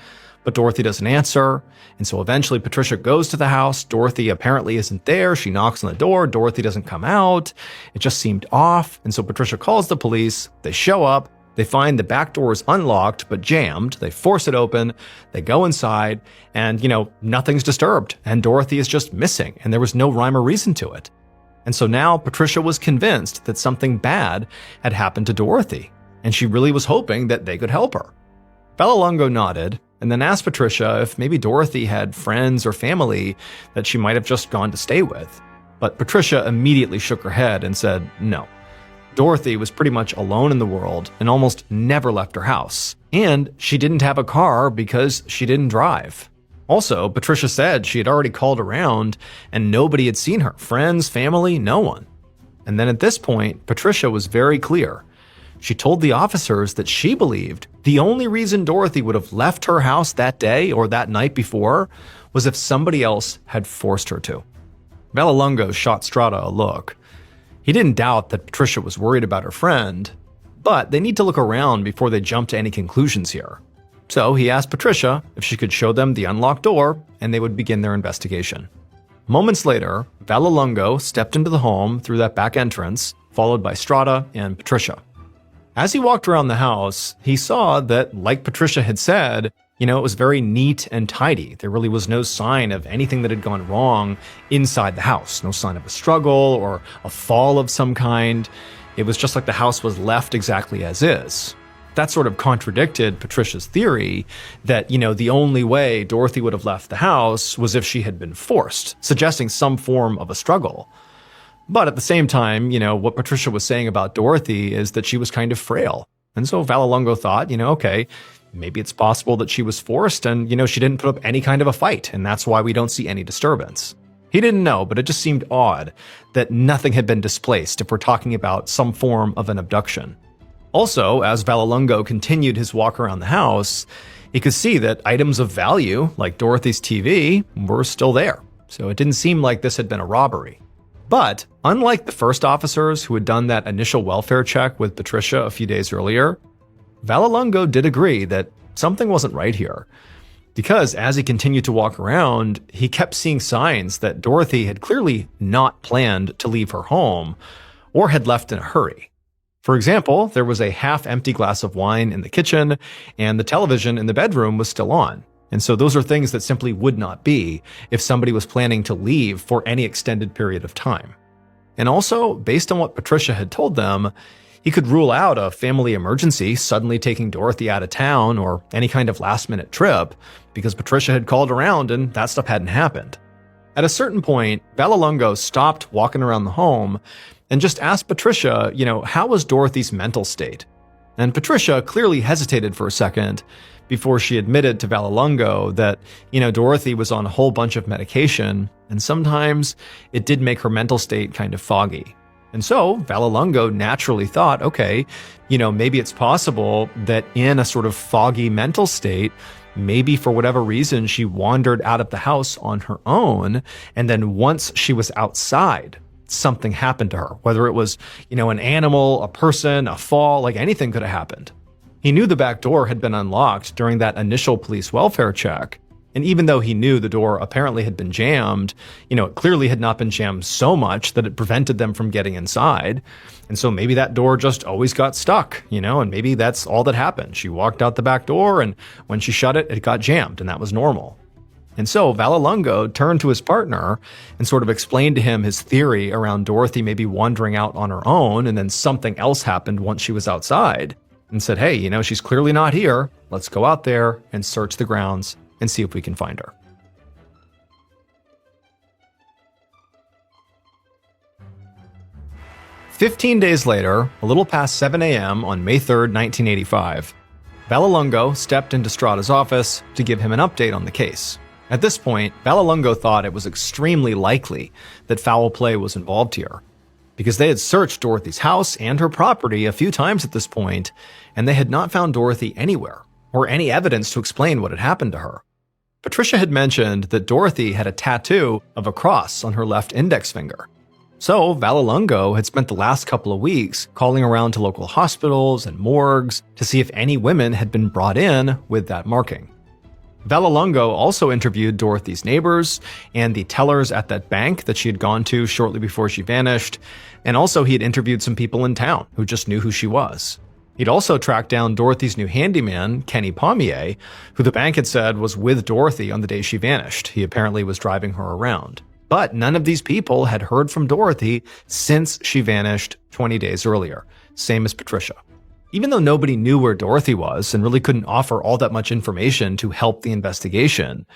But Dorothy doesn't answer. And so eventually Patricia goes to the house. Dorothy apparently isn't there. She knocks on the door. Dorothy doesn't come out. It just seemed off. And so Patricia calls the police. They show up. They find the back door is unlocked but jammed. They force it open. They go inside and, nothing's disturbed. And Dorothy is just missing. And there was no rhyme or reason to it. And so now Patricia was convinced that something bad had happened to Dorothy. And she really was hoping that they could help her. Vallelongo nodded and then asked Patricia if maybe Dorothy had friends or family that she might have just gone to stay with. But Patricia immediately shook her head and said no. Dorothy was pretty much alone in the world and almost never left her house. And she didn't have a car because she didn't drive. Also, Patricia said she had already called around and nobody had seen her. Friends, family, no one. And then at this point, Patricia was very clear. She told the officers that she believed the only reason Dorothy would have left her house that day or that night before was if somebody else had forced her to. Vallelongo shot Strada a look. He didn't doubt that Patricia was worried about her friend, but they need to look around before they jump to any conclusions here. So he asked Patricia if she could show them the unlocked door, and they would begin their investigation. Moments later, Vallelongo stepped into the home through that back entrance, followed by Strada and Patricia. As he walked around the house, he saw that, like Patricia had said, it was very neat and tidy. There really was no sign of anything that had gone wrong inside the house. No sign of a struggle or a fall of some kind. It was just like the house was left exactly as is. That sort of contradicted Patricia's theory that, the only way Dorothy would have left the house was if she had been forced, suggesting some form of a struggle. But at the same time, what Patricia was saying about Dorothy is that she was kind of frail. And so Vallelongo thought, okay, Maybe it's possible that she was forced and, she didn't put up any kind of a fight, and that's why we don't see any disturbance. He didn't know, but it just seemed odd that nothing had been displaced if we're talking about some form of an abduction. Also, as Vallelongo continued his walk around the house, he could see that items of value, like Dorothy's TV, were still there. So it didn't seem like this had been a robbery. But unlike the first officers who had done that initial welfare check with Patricia a few days earlier, Vallelongo did agree that something wasn't right here. Because as he continued to walk around, he kept seeing signs that Dorothy had clearly not planned to leave her home or had left in a hurry. For example, there was a half-empty glass of wine in the kitchen, and the television in the bedroom was still on. And so those are things that simply would not be if somebody was planning to leave for any extended period of time. And also, based on what Patricia had told them, he could rule out a family emergency suddenly taking Dorothy out of town or any kind of last-minute trip, because Patricia had called around and that stuff hadn't happened. At a certain point, Vallelongo stopped walking around the home and just asked Patricia, how was Dorothy's mental state? And Patricia clearly hesitated for a second before she admitted to Vallelongo that, Dorothy was on a whole bunch of medication, and sometimes it did make her mental state kind of foggy. And so Vallelongo naturally thought, okay, maybe it's possible that in a sort of foggy mental state, maybe for whatever reason, she wandered out of the house on her own. And then once she was outside, something happened to her, whether it was, an animal, a person, a fall, like anything could have happened. He knew the back door had been unlocked during that initial police welfare check. And even though he knew the door apparently had been jammed, it clearly had not been jammed so much that it prevented them from getting inside. And so maybe that door just always got stuck, and maybe that's all that happened. She walked out the back door, and when she shut it, it got jammed, and that was normal. And so Vallelongo turned to his partner and sort of explained to him his theory around Dorothy maybe wandering out on her own, and then something else happened once she was outside, and said, hey, she's clearly not here. Let's go out there and search the grounds and see if we can find her. "15 days later, a little past 7 a.m. on May 3rd, 1985, Vallelongo stepped into Strada's office to give him an update on the case. At this point, Vallelongo thought it was extremely likely that foul play was involved here, because they had searched Dorothy's house and her property a few times at this point, and they had not found Dorothy anywhere, or any evidence to explain what had happened to her. Patricia had mentioned that Dorothy had a tattoo of a cross on her left index finger. So Vallelongo had spent the last couple of weeks calling around to local hospitals and morgues to see if any women had been brought in with that marking. Vallelongo also interviewed Dorothy's neighbors and the tellers at that bank that she had gone to shortly before she vanished, and also he had interviewed some people in town who just knew who she was. He'd also tracked down Dorothy's new handyman, Kenny Pommier, who the bank had said was with Dorothy on the day she vanished. He apparently was driving her around. But none of these people had heard from Dorothy since she vanished 20 days earlier, same as Patricia. Even though nobody knew where Dorothy was and really couldn't offer all that much information to help the investigation,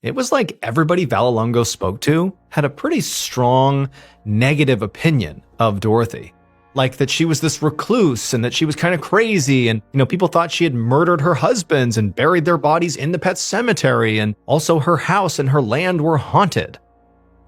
it was like everybody Vallelongo spoke to had a pretty strong negative opinion of Dorothy. Like that she was this recluse and that she was kind of crazy, and people thought she had murdered her husbands and buried their bodies in the pet cemetery, and also her house and her land were haunted.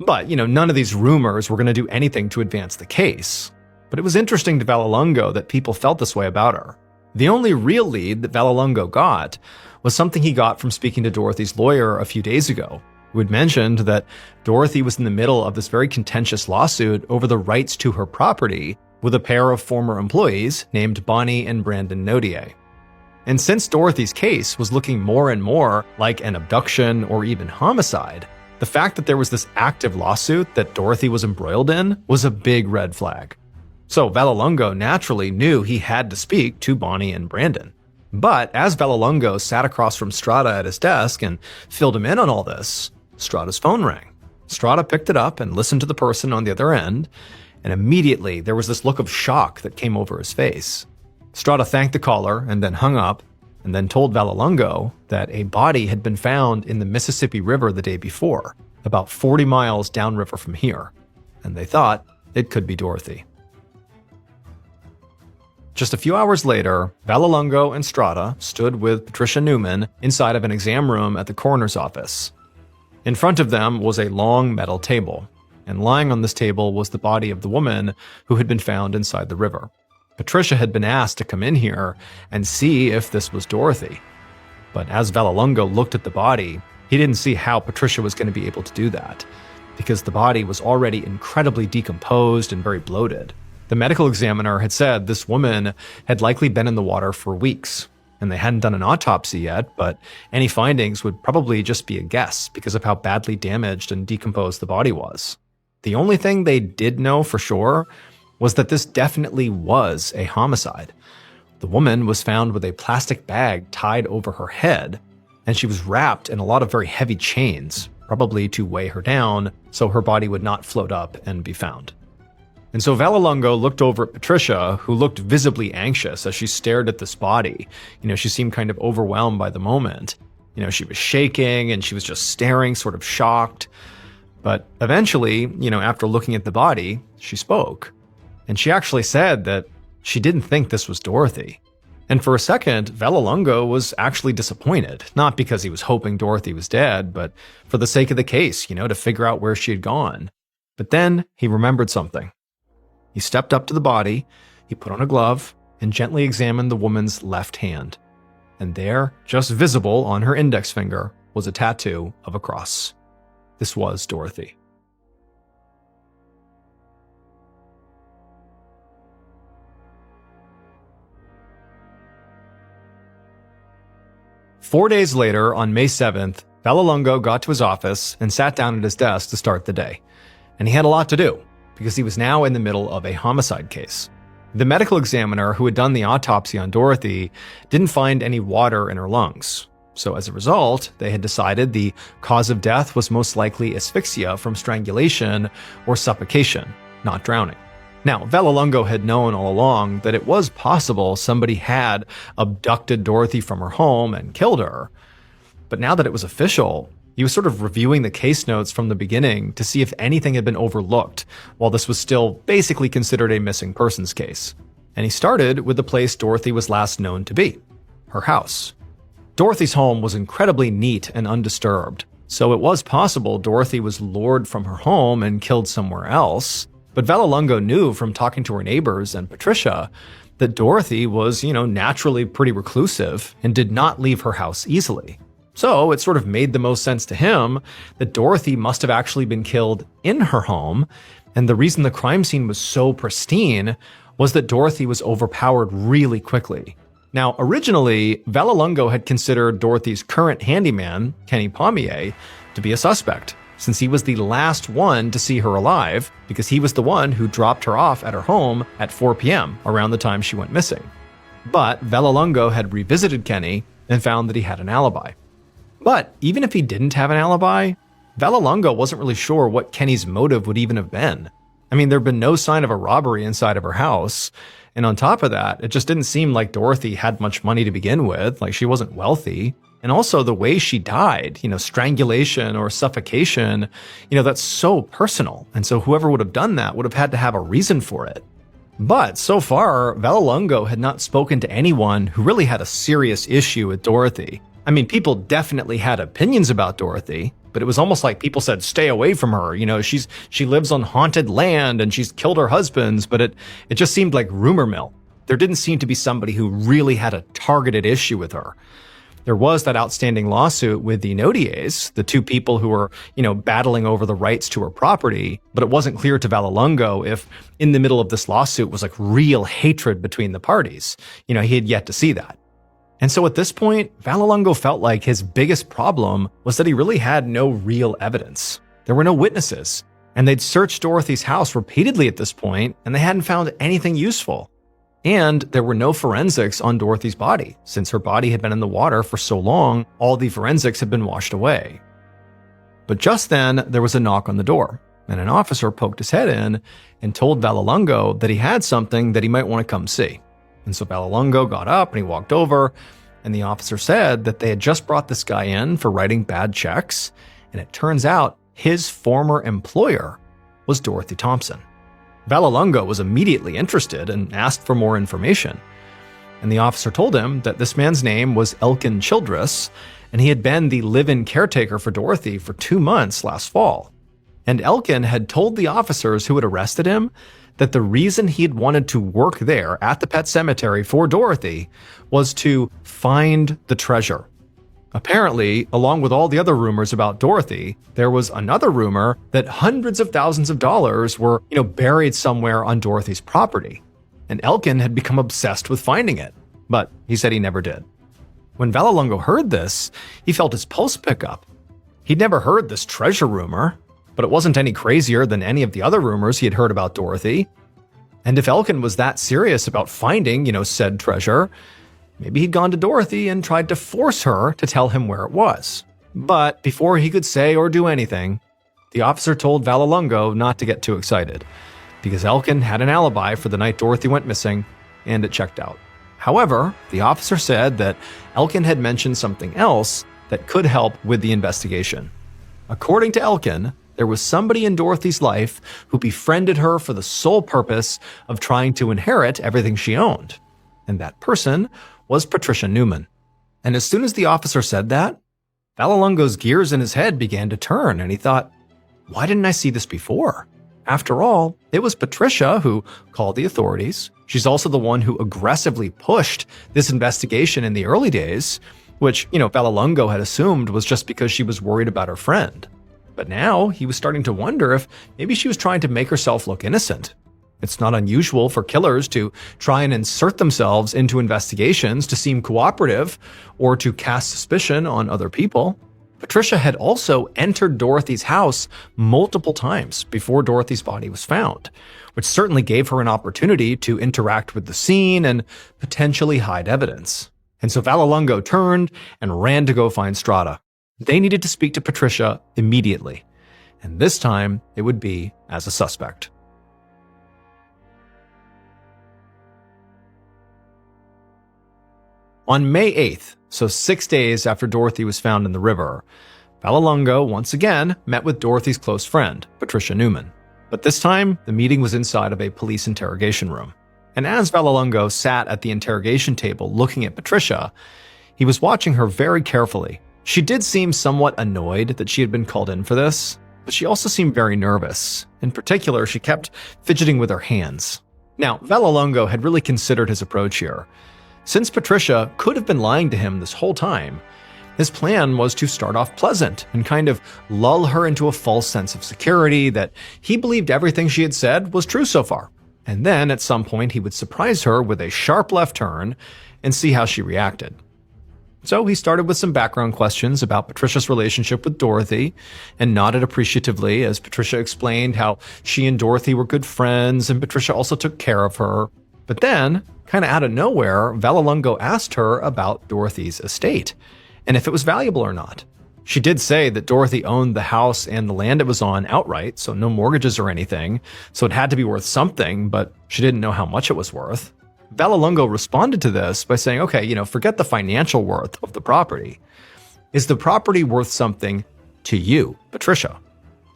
But, none of these rumors were going to do anything to advance the case. But it was interesting to Vallelongo that people felt this way about her. The only real lead that Vallelongo got was something he got from speaking to Dorothy's lawyer a few days ago, who had mentioned that Dorothy was in the middle of this very contentious lawsuit over the rights to her property with a pair of former employees named Bonnie and Brandon Nodier. And since Dorothy's case was looking more and more like an abduction or even homicide, the fact that there was this active lawsuit that Dorothy was embroiled in was a big red flag. So Vallelongo naturally knew he had to speak to Bonnie and Brandon. But as Vallelongo sat across from Strada at his desk and filled him in on all this, Strada's phone rang. Strada picked it up and listened to the person on the other end, and immediately there was this look of shock that came over his face. Strada thanked the caller and then hung up, and then told Vallelongo that a body had been found in the Mississippi River the day before, about 40 miles downriver from here, and they thought it could be Dorothy. Just a few hours later, Vallelongo and Strada stood with Patricia Newman inside of an exam room at the coroner's office. In front of them was a long metal table, and lying on this table was the body of the woman who had been found inside the river. Patricia had been asked to come in here and see if this was Dorothy. But as Vallelongo looked at the body, he didn't see how Patricia was going to be able to do that, because the body was already incredibly decomposed and very bloated. The medical examiner had said this woman had likely been in the water for weeks, and they hadn't done an autopsy yet, but any findings would probably just be a guess because of how badly damaged and decomposed the body was. The only thing they did know for sure was that this definitely was a homicide. The woman was found with a plastic bag tied over her head, and she was wrapped in a lot of very heavy chains, probably to weigh her down so her body would not float up and be found. And so Vallelongo looked over at Patricia, who looked visibly anxious as she stared at this body. She seemed kind of overwhelmed by the moment. She was shaking and she was just staring, sort of shocked. But eventually, after looking at the body, she spoke. And she actually said that she didn't think this was Dorothy. And for a second, Vallelongo was actually disappointed, not because he was hoping Dorothy was dead, but for the sake of the case, to figure out where she had gone. But then he remembered something. He stepped up to the body, he put on a glove, and gently examined the woman's left hand. And there, just visible on her index finger, was a tattoo of a cross. This was Dorothy. Four days later, on May 7th, Vallelongo got to his office and sat down at his desk to start the day. And he had a lot to do, because he was now in the middle of a homicide case. The medical examiner who had done the autopsy on Dorothy didn't find any water in her lungs. So as a result, they had decided the cause of death was most likely asphyxia from strangulation or suffocation, not drowning. Now, Vallelongo had known all along that it was possible somebody had abducted Dorothy from her home and killed her. But now that it was official, he was sort of reviewing the case notes from the beginning to see if anything had been overlooked while this was still basically considered a missing persons case. And he started with the place Dorothy was last known to be, her house. Dorothy's home was incredibly neat and undisturbed, so it was possible Dorothy was lured from her home and killed somewhere else. But Vallelongo knew from talking to her neighbors and Patricia that Dorothy was, naturally pretty reclusive and did not leave her house easily. So it sort of made the most sense to him that Dorothy must have actually been killed in her home, and the reason the crime scene was so pristine was that Dorothy was overpowered really quickly. Now, originally, Vallelongo had considered Dorothy's current handyman, Kenny Pommier, to be a suspect, since he was the last one to see her alive, because he was the one who dropped her off at her home at 4 p.m., around the time she went missing. But Vallelongo had revisited Kenny and found that he had an alibi. But even if he didn't have an alibi, Vallelongo wasn't really sure what Kenny's motive would even have been. I mean, there'd been no sign of a robbery inside of her house, and on top of that, it just didn't seem like Dorothy had much money to begin with, like she wasn't wealthy. And also the way she died, strangulation or suffocation, that's so personal. And so whoever would have done that would have had to have a reason for it. But so far, Vallelongo had not spoken to anyone who really had a serious issue with Dorothy. I mean, people definitely had opinions about Dorothy, but it was almost like people said, stay away from her. She lives on haunted land and she's killed her husbands, but it just seemed like rumor mill. There didn't seem to be somebody who really had a targeted issue with her. There was that outstanding lawsuit with the Nodiers, the two people who were, battling over the rights to her property, but it wasn't clear to Vallelongo if in the middle of this lawsuit was like real hatred between the parties. He had yet to see that. And so at this point, Vallelongo felt like his biggest problem was that he really had no real evidence. There were no witnesses, and they'd searched Dorothy's house repeatedly at this point, and they hadn't found anything useful. And there were no forensics on Dorothy's body. Since her body had been in the water for so long, all the forensics had been washed away. But just then, there was a knock on the door, and an officer poked his head in and told Vallelongo that he had something that he might want to come see. And so Vallelongo got up and he walked over, and the officer said that they had just brought this guy in for writing bad checks, and it turns out his former employer was Dorothy Thompson. Vallelonga was immediately interested and asked for more information. And the officer told him that this man's name was Elkin Childress, and he had been the live-in caretaker for Dorothy for 2 months last fall. And Elkin had told the officers who had arrested him that the reason he had wanted to work there at the pet cemetery for Dorothy was to find the treasure. Apparently, along with all the other rumors about Dorothy, there was another rumor that hundreds of thousands of dollars were, buried somewhere on Dorothy's property. And Elkin had become obsessed with finding it, but he said he never did. When Vallelonga heard this, he felt his pulse pick up. He'd never heard this treasure rumor, but it wasn't any crazier than any of the other rumors he had heard about Dorothy. And if Elkin was that serious about finding, said treasure, maybe he'd gone to Dorothy and tried to force her to tell him where it was. But before he could say or do anything, the officer told Vallelonga not to get too excited, because Elkin had an alibi for the night Dorothy went missing, and it checked out. However, the officer said that Elkin had mentioned something else that could help with the investigation. According to Elkin, there was somebody in Dorothy's life who befriended her for the sole purpose of trying to inherit everything she owned. And that person was Patricia Newman. And as soon as the officer said that, Vallelonga's gears in his head began to turn, and he thought, why didn't I see this before? After all, it was Patricia who called the authorities. She's also the one who aggressively pushed this investigation in the early days, which, Vallelonga had assumed was just because she was worried about her friend. But now he was starting to wonder if maybe she was trying to make herself look innocent. It's not unusual for killers to try and insert themselves into investigations to seem cooperative or to cast suspicion on other people. Patricia had also entered Dorothy's house multiple times before Dorothy's body was found, which certainly gave her an opportunity to interact with the scene and potentially hide evidence. And so Vallelonga turned and ran to go find Strada. They needed to speak to Patricia immediately, and this time it would be as a suspect. On May 8th, so 6 days after Dorothy was found in the river, Vallelonga once again met with Dorothy's close friend, Patricia Newman. But this time, the meeting was inside of a police interrogation room. And as Vallelonga sat at the interrogation table looking at Patricia, he was watching her very carefully. She did seem somewhat annoyed that she had been called in for this, but she also seemed very nervous. In particular, she kept fidgeting with her hands. Now, Vallelonga had really considered his approach here. Since Patricia could have been lying to him this whole time, his plan was to start off pleasant and kind of lull her into a false sense of security that he believed everything she had said was true so far. And then at some point he would surprise her with a sharp left turn and see how she reacted. So he started with some background questions about Patricia's relationship with Dorothy and nodded appreciatively as Patricia explained how she and Dorothy were good friends and Patricia also took care of her. But then, kind of out of nowhere, Vallelonga asked her about Dorothy's estate and if it was valuable or not. She did say that Dorothy owned the house and the land it was on outright, so no mortgages or anything, so it had to be worth something, but she didn't know how much it was worth. Vallelonga responded to this by saying, okay, forget the financial worth of the property. Is the property worth something to you, Patricia?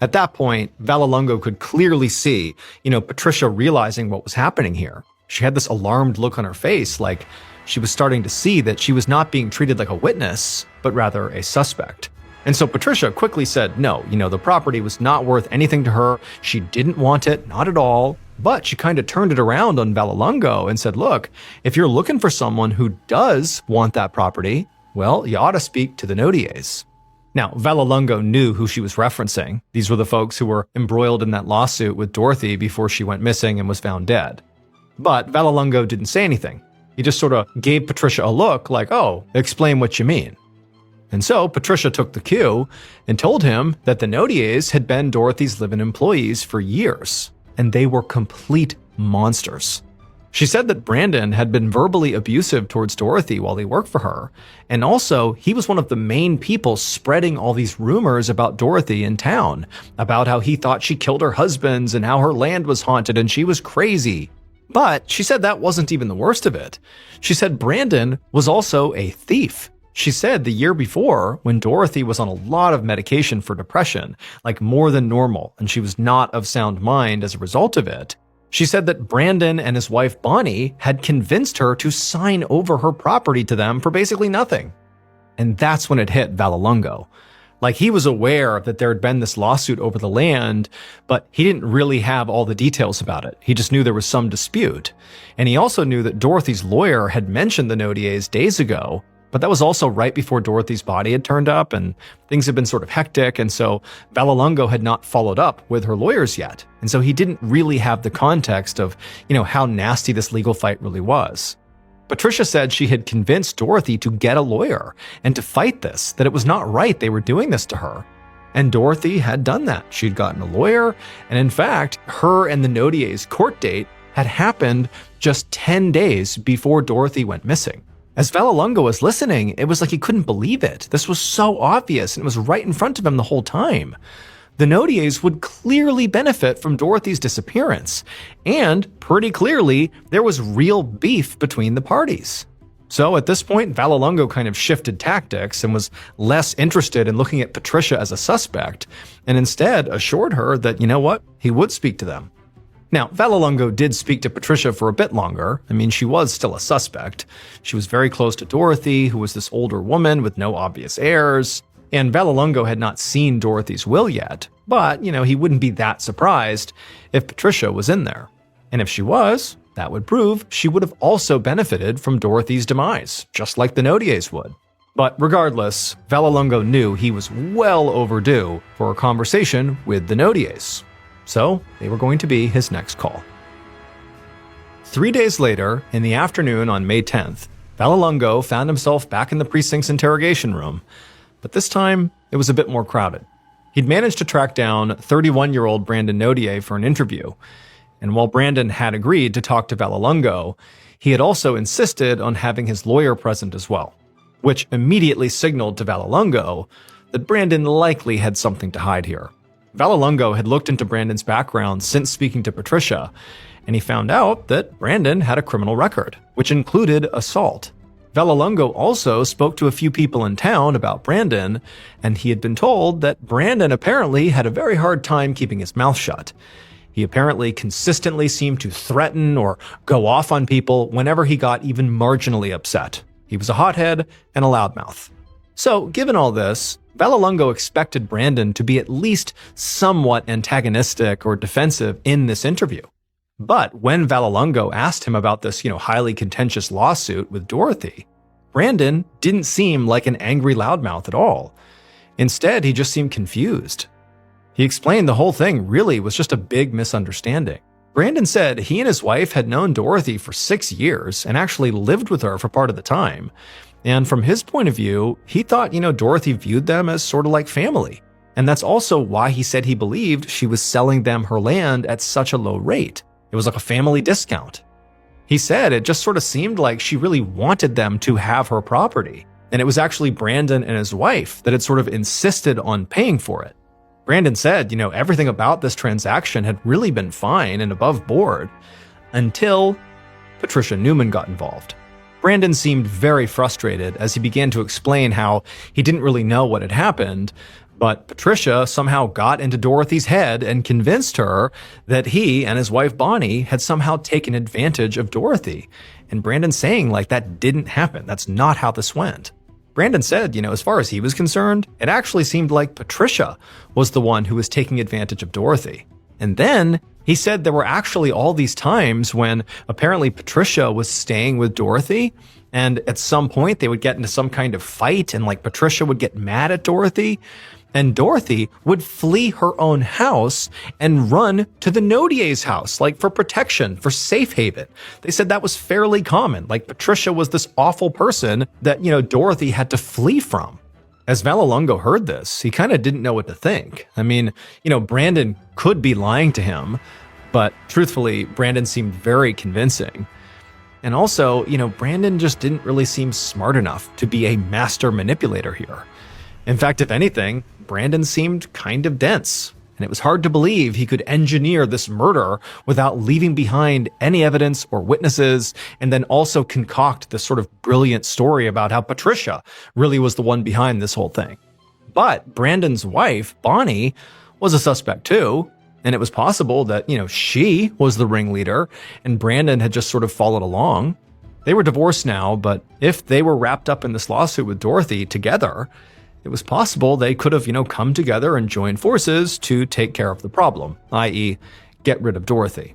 At that point, Vallelonga could clearly see, Patricia realizing what was happening here. She had this alarmed look on her face, like she was starting to see that she was not being treated like a witness, but rather a suspect. And so Patricia quickly said, no, the property was not worth anything to her. She didn't want it, not at all. But she kind of turned it around on Vallelonga and said, look, if you're looking for someone who does want that property, well, you ought to speak to the Notiers. Now, Vallelonga knew who she was referencing. These were the folks who were embroiled in that lawsuit with Dorothy before she went missing and was found dead. But Vallelonga didn't say anything. He just sort of gave Patricia a look like, oh, explain what you mean. And so Patricia took the cue and told him that the Notiers had been Dorothy's live-in employees for years, and they were complete monsters. She said that Brandon had been verbally abusive towards Dorothy while he worked for her, and also he was one of the main people spreading all these rumors about Dorothy in town, about how he thought she killed her husbands and how her land was haunted and she was crazy. But she said that wasn't even the worst of it. She said Brandon was also a thief. She said the year before, when Dorothy was on a lot of medication for depression, like more than normal, and she was not of sound mind as a result of it, She said that Brandon and his wife Bonnie had convinced her to sign over her property to them for basically nothing. And that's when it hit Vallelongo. Like, he was aware that there had been this lawsuit over the land, but he didn't really have all the details about it. He just knew there was some dispute. And he also knew that Dorothy's lawyer had mentioned the Nodiers days ago, but that was also right before Dorothy's body had turned up and things had been sort of hectic. And so Vallelongo had not followed up with her lawyers yet. And so he didn't really have the context of, how nasty this legal fight really was. Patricia said she had convinced Dorothy to get a lawyer and to fight this, that it was not right they were doing this to her. And Dorothy had done that. She'd gotten a lawyer, and in fact, her and the Nodiers' court date had happened just 10 days before Dorothy went missing. As Vallelongo was listening, it was like he couldn't believe it. This was so obvious, and it was right in front of him the whole time. The Nodiers would clearly benefit from Dorothy's disappearance, and pretty clearly, there was real beef between the parties. So at this point, Vallelongo kind of shifted tactics and was less interested in looking at Patricia as a suspect, and instead assured her that, he would speak to them. Now, Vallelongo did speak to Patricia for a bit longer. I mean, she was still a suspect. She was very close to Dorothy, who was this older woman with no obvious heirs. And Vallelongo had not seen Dorothy's will yet, but, he wouldn't be that surprised if Patricia was in there. And if she was, that would prove she would have also benefited from Dorothy's demise, just like the Nodiers would. But regardless, Vallelongo knew he was well overdue for a conversation with the Nodiers. So they were going to be his next call. 3 days later, in the afternoon on May 10th, Vallelongo found himself back in the precinct's interrogation room. But this time, it was a bit more crowded. He'd managed to track down 31-year-old Brandon Nodier for an interview. And while Brandon had agreed to talk to Vallelongo, he had also insisted on having his lawyer present as well, which immediately signaled to Vallelongo that Brandon likely had something to hide here. Vallelongo had looked into Brandon's background since speaking to Patricia, and he found out that Brandon had a criminal record, which included assault. Vallelongo also spoke to a few people in town about Brandon, and he had been told that Brandon apparently had a very hard time keeping his mouth shut. He apparently consistently seemed to threaten or go off on people whenever he got even marginally upset. He was a hothead and a loudmouth. So, given all this, Vallelongo expected Brandon to be at least somewhat antagonistic or defensive in this interview. But when Vallelongo asked him about this, highly contentious lawsuit with Dorothy, Brandon didn't seem like an angry loudmouth at all. Instead, he just seemed confused. He explained the whole thing really was just a big misunderstanding. Brandon said he and his wife had known Dorothy for 6 years and actually lived with her for part of the time. And from his point of view, he thought, Dorothy viewed them as sort of like family. And that's also why he said he believed she was selling them her land at such a low rate. It was like a family discount. He said it just sort of seemed like she really wanted them to have her property. And it was actually Brandon and his wife that had sort of insisted on paying for it. Brandon said, everything about this transaction had really been fine and above board until Patricia Newman got involved. Brandon seemed very frustrated as he began to explain how he didn't really know what had happened, but Patricia somehow got into Dorothy's head and convinced her that he and his wife Bonnie had somehow taken advantage of Dorothy. And Brandon saying that didn't happen. That's not how this went. Brandon said, as far as he was concerned, it actually seemed like Patricia was the one who was taking advantage of Dorothy. And then he said there were actually all these times when apparently Patricia was staying with Dorothy, and at some point they would get into some kind of fight, and Patricia would get mad at Dorothy, and Dorothy would flee her own house and run to the Nodiers' house, for protection, for safe haven. They said that was fairly common. Patricia was this awful person that, Dorothy had to flee from. As Vallelongo heard this, he kind of didn't know what to think. I mean, Brandon could be lying to him, but truthfully, Brandon seemed very convincing. And also, Brandon just didn't really seem smart enough to be a master manipulator here. In fact, if anything, Brandon seemed kind of dense, and it was hard to believe he could engineer this murder without leaving behind any evidence or witnesses, and then also concoct this sort of brilliant story about how Patricia really was the one behind this whole thing. But Brandon's wife, Bonnie, was a suspect too, And it was possible that, she was the ringleader and Brandon had just sort of followed along. They were divorced now, but if they were wrapped up in this lawsuit with Dorothy together, it was possible they could have, come together and joined forces to take care of the problem, i.e., get rid of Dorothy.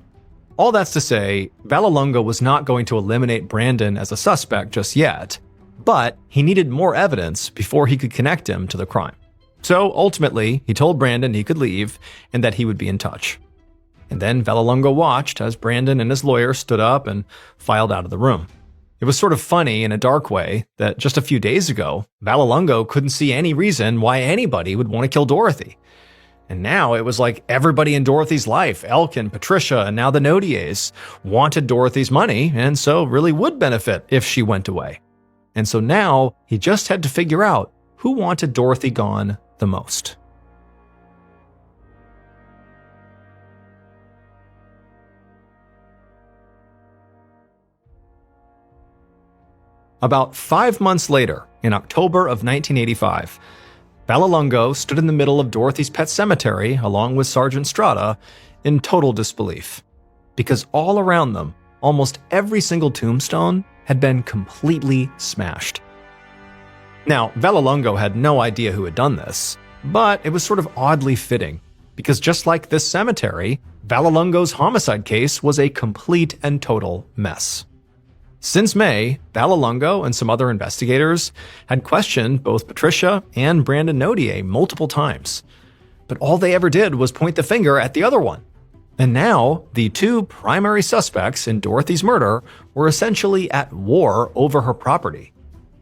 All that's to say, Vallelonga was not going to eliminate Brandon as a suspect just yet, but he needed more evidence before he could connect him to the crime. So ultimately, he told Brandon he could leave and that he would be in touch. And then Vallelonga watched as Brandon and his lawyer stood up and filed out of the room. It was sort of funny in a dark way that just a few days ago, Vallelonga couldn't see any reason why anybody would want to kill Dorothy. And now it was like everybody in Dorothy's life, Elkin, Patricia, and now the Nodiers, wanted Dorothy's money and so really would benefit if she went away. And so now he just had to figure out who wanted Dorothy gone the most. About 5 months later, in October of 1985, Vallelonga stood in the middle of Dorothy's pet cemetery along with Sergeant Strada in total disbelief. Because all around them, almost every single tombstone had been completely smashed. Now, Vallelonga had no idea who had done this, but it was sort of oddly fitting, because just like this cemetery, Vallelonga's homicide case was a complete and total mess. Since May, Vallelonga and some other investigators had questioned both Patricia and Brandon Nodier multiple times, but all they ever did was point the finger at the other one. And now, the two primary suspects in Dorothy's murder were essentially at war over her property.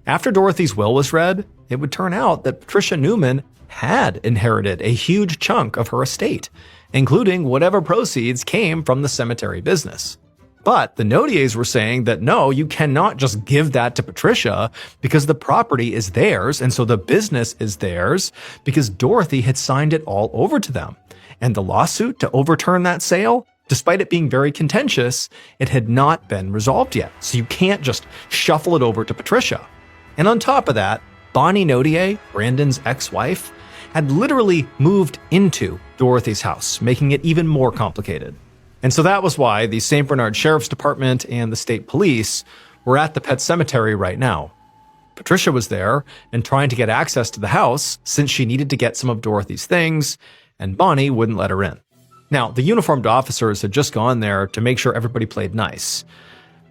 After Dorothy's will was read, it would turn out that Patricia Newman had inherited a huge chunk of her estate, including whatever proceeds came from the cemetery business. But the Nodiers were saying that no, you cannot just give that to Patricia because the property is theirs and so the business is theirs because Dorothy had signed it all over to them. And the lawsuit to overturn that sale, despite it being very contentious, it had not been resolved yet. So you can't just shuffle it over to Patricia. And on top of that, Bonnie Nodier, Brandon's ex-wife, had literally moved into Dorothy's house, making it even more complicated. And so that was why the St. Bernard Sheriff's Department and the state police were at the pet cemetery right now. Patricia was there and trying to get access to the house since she needed to get some of Dorothy's things, and Bonnie wouldn't let her in. Now, the uniformed officers had just gone there to make sure everybody played nice.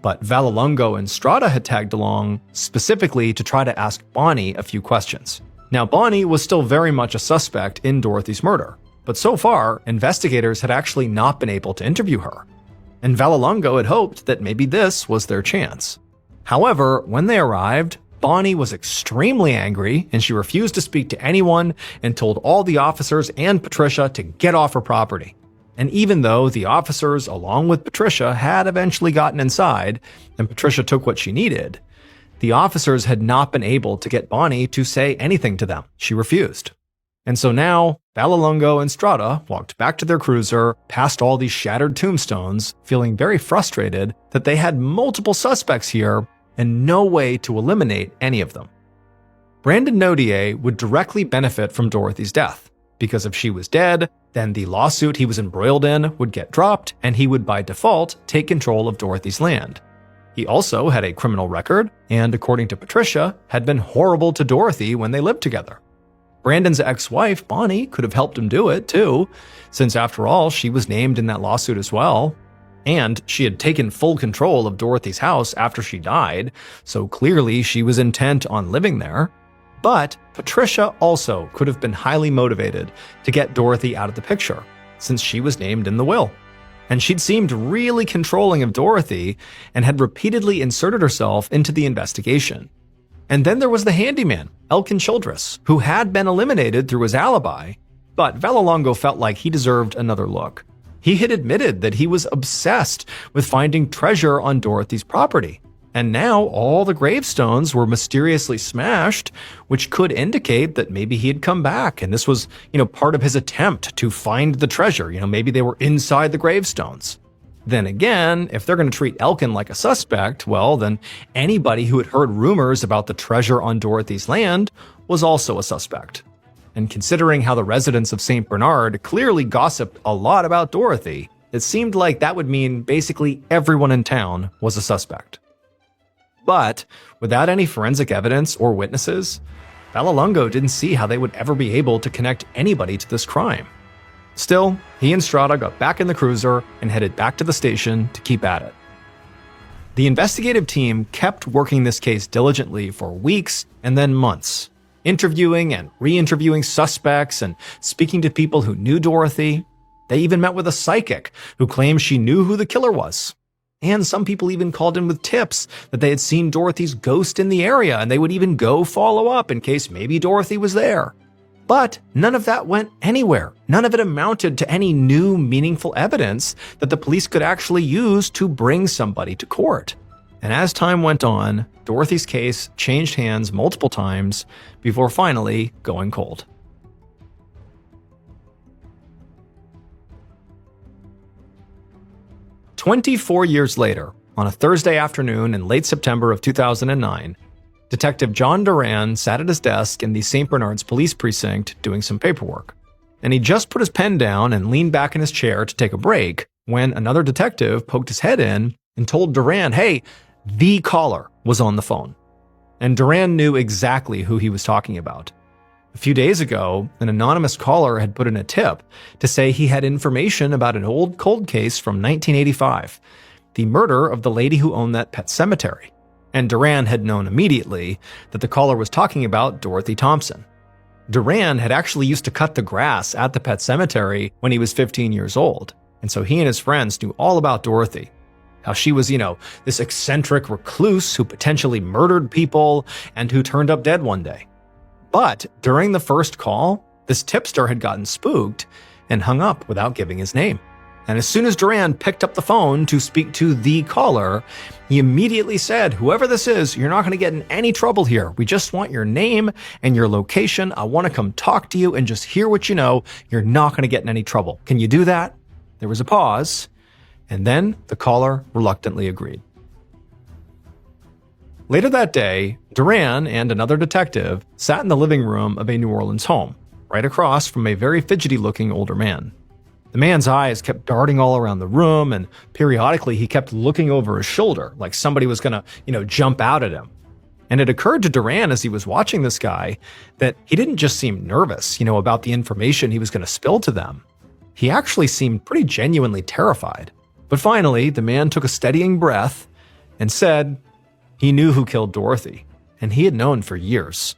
But Vallelonga and Strada had tagged along specifically to try to ask Bonnie a few questions. Now, Bonnie was still very much a suspect in Dorothy's murder, but so far, investigators had actually not been able to interview her. And Vallelonga had hoped that maybe this was their chance. However, when they arrived, Bonnie was extremely angry and she refused to speak to anyone and told all the officers and Patricia to get off her property. And even though the officers, along with Patricia, had eventually gotten inside and Patricia took what she needed, the officers had not been able to get Bonnie to say anything to them. She refused. And so now, Vallelonga and Strada walked back to their cruiser, past all these shattered tombstones, feeling very frustrated that they had multiple suspects here and no way to eliminate any of them. Brandon Nodier would directly benefit from Dorothy's death, because if she was dead, then the lawsuit he was embroiled in would get dropped and he would by default take control of Dorothy's land. He also had a criminal record and, according to Patricia, had been horrible to Dorothy when they lived together. Brandon's ex-wife, Bonnie, could have helped him do it, too, since after all, she was named in that lawsuit as well. And she had taken full control of Dorothy's house after she died, so clearly she was intent on living there. But Patricia also could have been highly motivated to get Dorothy out of the picture, since she was named in the will. And she'd seemed really controlling of Dorothy and had repeatedly inserted herself into the investigation. And then there was the handyman, Elkin Childress, who had been eliminated through his alibi, but Vallelonga felt like he deserved another look. He had admitted that he was obsessed with finding treasure on Dorothy's property. And now all the gravestones were mysteriously smashed, which could indicate that maybe he had come back and this was, part of his attempt to find the treasure. Maybe they were inside the gravestones. Then again, if they're going to treat Elkin like a suspect, well, then anybody who had heard rumors about the treasure on Dorothy's land was also a suspect. And considering how the residents of St. Bernard clearly gossiped a lot about Dorothy, it seemed like that would mean basically everyone in town was a suspect. But without any forensic evidence or witnesses, Vallelongo didn't see how they would ever be able to connect anybody to this crime. Still, he and Strada got back in the cruiser and headed back to the station to keep at it. The investigative team kept working this case diligently for weeks and then months, interviewing and re-interviewing suspects and speaking to people who knew Dorothy. They even met with a psychic who claimed she knew who the killer was. And some people even called in with tips that they had seen Dorothy's ghost in the area, and they would even go follow up in case maybe Dorothy was there. But none of that went anywhere. None of it amounted to any new, meaningful evidence that the police could actually use to bring somebody to court. And as time went on, Dorothy's case changed hands multiple times before finally going cold. "24 years later, on a Thursday afternoon in late September of 2009, Detective John Duran sat at his desk in the St. Bernard's police precinct doing some paperwork. And he just put his pen down and leaned back in his chair to take a break when another detective poked his head in and told Duran, hey, the caller was on the phone. And Duran knew exactly who he was talking about. A few days ago, an anonymous caller had put in a tip to say he had information about an old cold case from 1985, the murder of the lady who owned that pet cemetery. And Duran had known immediately that the caller was talking about Dorothy Thompson. Duran had actually used to cut the grass at the pet cemetery when he was 15 years old, and so he and his friends knew all about Dorothy. How she was, this eccentric recluse who potentially murdered people and who turned up dead one day. But during the first call, this tipster had gotten spooked and hung up without giving his name. And as soon as Duran picked up the phone to speak to the caller, he immediately said, whoever this is, you're not going to get in any trouble here. We just want your name and your location. I want to come talk to you and just hear what you know. You're not going to get in any trouble. Can you do that? There was a pause, and then the caller reluctantly agreed. Later that day, Duran and another detective sat in the living room of a New Orleans home, right across from a very fidgety-looking older man. The man's eyes kept darting all around the room, and periodically he kept looking over his shoulder like somebody was going to, jump out at him. And it occurred to Duran as he was watching this guy that he didn't just seem nervous, about the information he was going to spill to them. He actually seemed pretty genuinely terrified. But finally, the man took a steadying breath and said he knew who killed Dorothy, and he had known for years.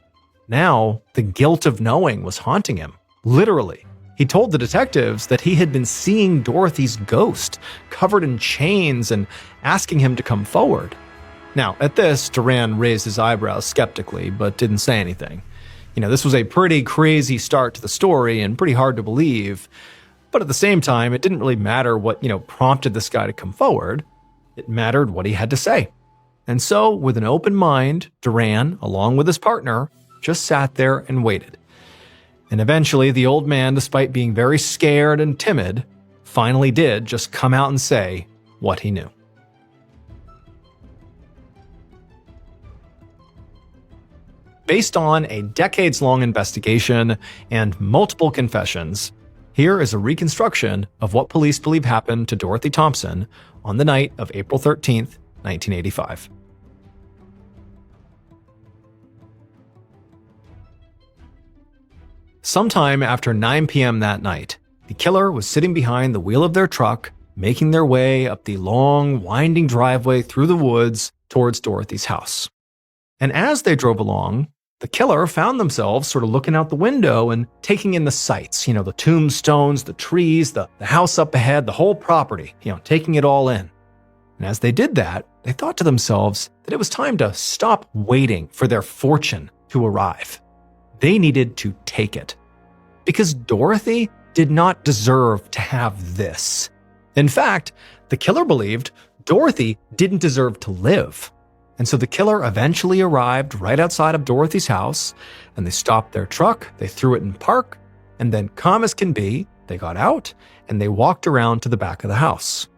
Now, the guilt of knowing was haunting him, literally. He told the detectives that he had been seeing Dorothy's ghost, covered in chains, and asking him to come forward. Now, at this, Duran raised his eyebrows skeptically, but didn't say anything. This was a pretty crazy start to the story and pretty hard to believe. But at the same time, it didn't really matter what, prompted this guy to come forward. It mattered what he had to say. And so, with an open mind, Duran, along with his partner, just sat there and waited. And eventually, the old man, despite being very scared and timid, finally did just come out and say what he knew. Based on a decades-long investigation and multiple confessions, here is a reconstruction of what police believe happened to Dorothy Thompson on the night of April 13th, 1985. Sometime after 9 p.m. that night, the killer was sitting behind the wheel of their truck, making their way up the long, winding driveway through the woods towards Dorothy's house. And as they drove along, the killer found themselves sort of looking out the window and taking in the sights, the tombstones, the trees, the house up ahead, the whole property, taking it all in. And as they did that, they thought to themselves that it was time to stop waiting for their fortune to arrive. They needed to take it. Because Dorothy did not deserve to have this. In fact, the killer believed Dorothy didn't deserve to live. And so the killer eventually arrived right outside of Dorothy's house, and they stopped their truck, they threw it in park, and then, calm as can be, they got out and they walked around to the back of the house.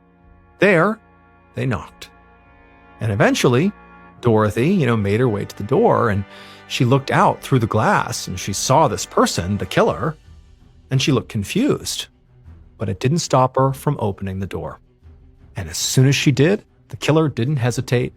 There, they knocked. And eventually, Dorothy, made her way to the door, and she looked out through the glass and she saw this person, the killer, and she looked confused. But it didn't stop her from opening the door. And as soon as she did, the killer didn't hesitate.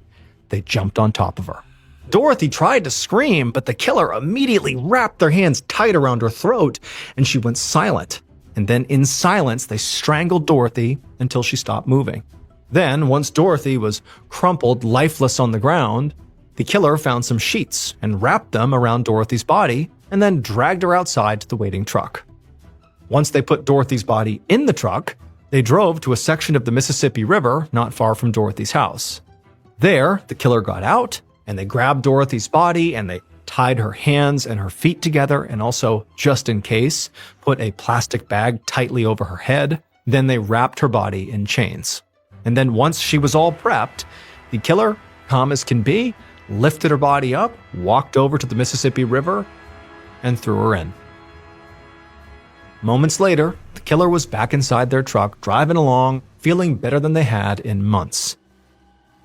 They jumped on top of her. Dorothy tried to scream, but the killer immediately wrapped their hands tight around her throat, and she went silent. And then in silence, they strangled Dorothy until she stopped moving. Then, once Dorothy was crumpled, lifeless on the ground, the killer found some sheets and wrapped them around Dorothy's body and then dragged her outside to the waiting truck. Once they put Dorothy's body in the truck, they drove to a section of the Mississippi River not far from Dorothy's house. There, the killer got out and they grabbed Dorothy's body and they tied her hands and her feet together and also, just in case, put a plastic bag tightly over her head. Then they wrapped her body in chains. And then once she was all prepped, the killer, calm as can be, lifted her body up, walked over to the Mississippi River, and threw her in. Moments later, the killer was back inside their truck, driving along, feeling better than they had in months.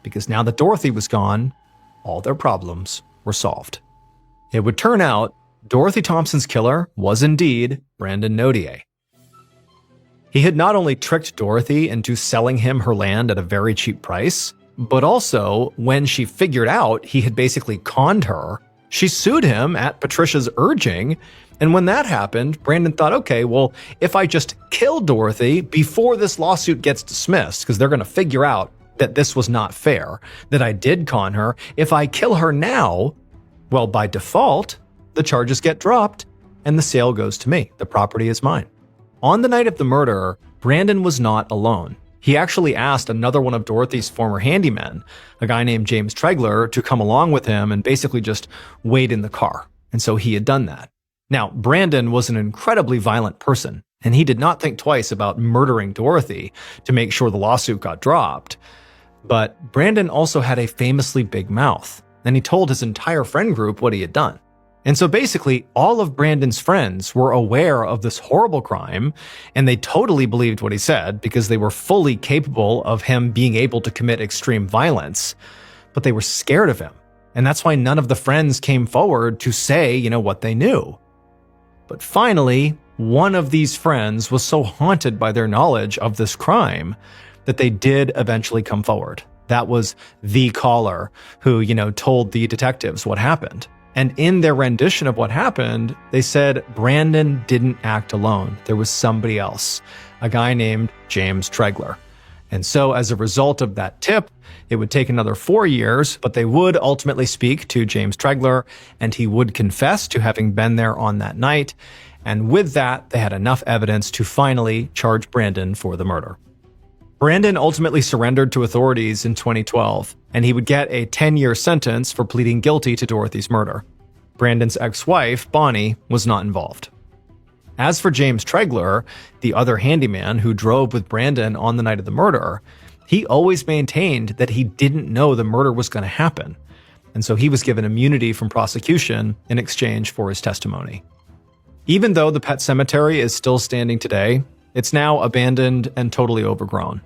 Because now that Dorothy was gone, all their problems were solved. It would turn out Dorothy Thompson's killer was indeed Brandon Nodier. He had not only tricked Dorothy into selling him her land at a very cheap price, but also, when she figured out he had basically conned her, she sued him at Patricia's urging. And when that happened, Brandon thought, okay, well, if I just kill Dorothy before this lawsuit gets dismissed, because they're going to figure out that this was not fair, that I did con her, if I kill her now, well, by default, the charges get dropped and the sale goes to me. The property is mine. On the night of the murder, Brandon was not alone. He actually asked another one of Dorothy's former handymen, a guy named James Tregler, to come along with him and basically just wait in the car. And so he had done that. Now, Brandon was an incredibly violent person, and he did not think twice about murdering Dorothy to make sure the lawsuit got dropped. But Brandon also had a famously big mouth, and he told his entire friend group what he had done. And so basically, all of Brandon's friends were aware of this horrible crime, and they totally believed what he said because they were fully capable of him being able to commit extreme violence, but they were scared of him. And that's why none of the friends came forward to say, what they knew. But finally, one of these friends was so haunted by their knowledge of this crime that they did eventually come forward. That was the caller who, told the detectives what happened. And in their rendition of what happened, they said Brandon didn't act alone. There was somebody else, a guy named James Tregler. And so as a result of that tip, it would take another 4 years, but they would ultimately speak to James Tregler, and he would confess to having been there on that night. And with that, they had enough evidence to finally charge Brandon for the murder. Brandon ultimately surrendered to authorities in 2012, and he would get a 10-year sentence for pleading guilty to Dorothy's murder. Brandon's ex-wife, Bonnie, was not involved. As for James Tregler, the other handyman who drove with Brandon on the night of the murder, he always maintained that he didn't know the murder was going to happen, and so he was given immunity from prosecution in exchange for his testimony. Even though the pet cemetery is still standing today, it's now abandoned and totally overgrown.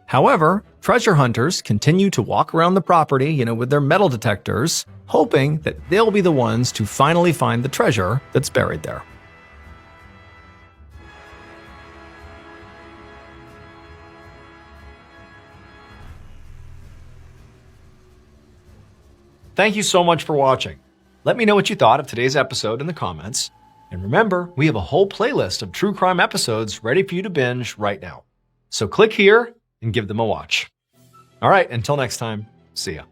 However, treasure hunters continue to walk around the property, with their metal detectors, hoping that they'll be the ones to finally find the treasure that's buried there. Thank you so much for watching. Let me know what you thought of today's episode in the comments. And remember, we have a whole playlist of true crime episodes ready for you to binge right now. So click here and give them a watch. All right, until next time, see ya.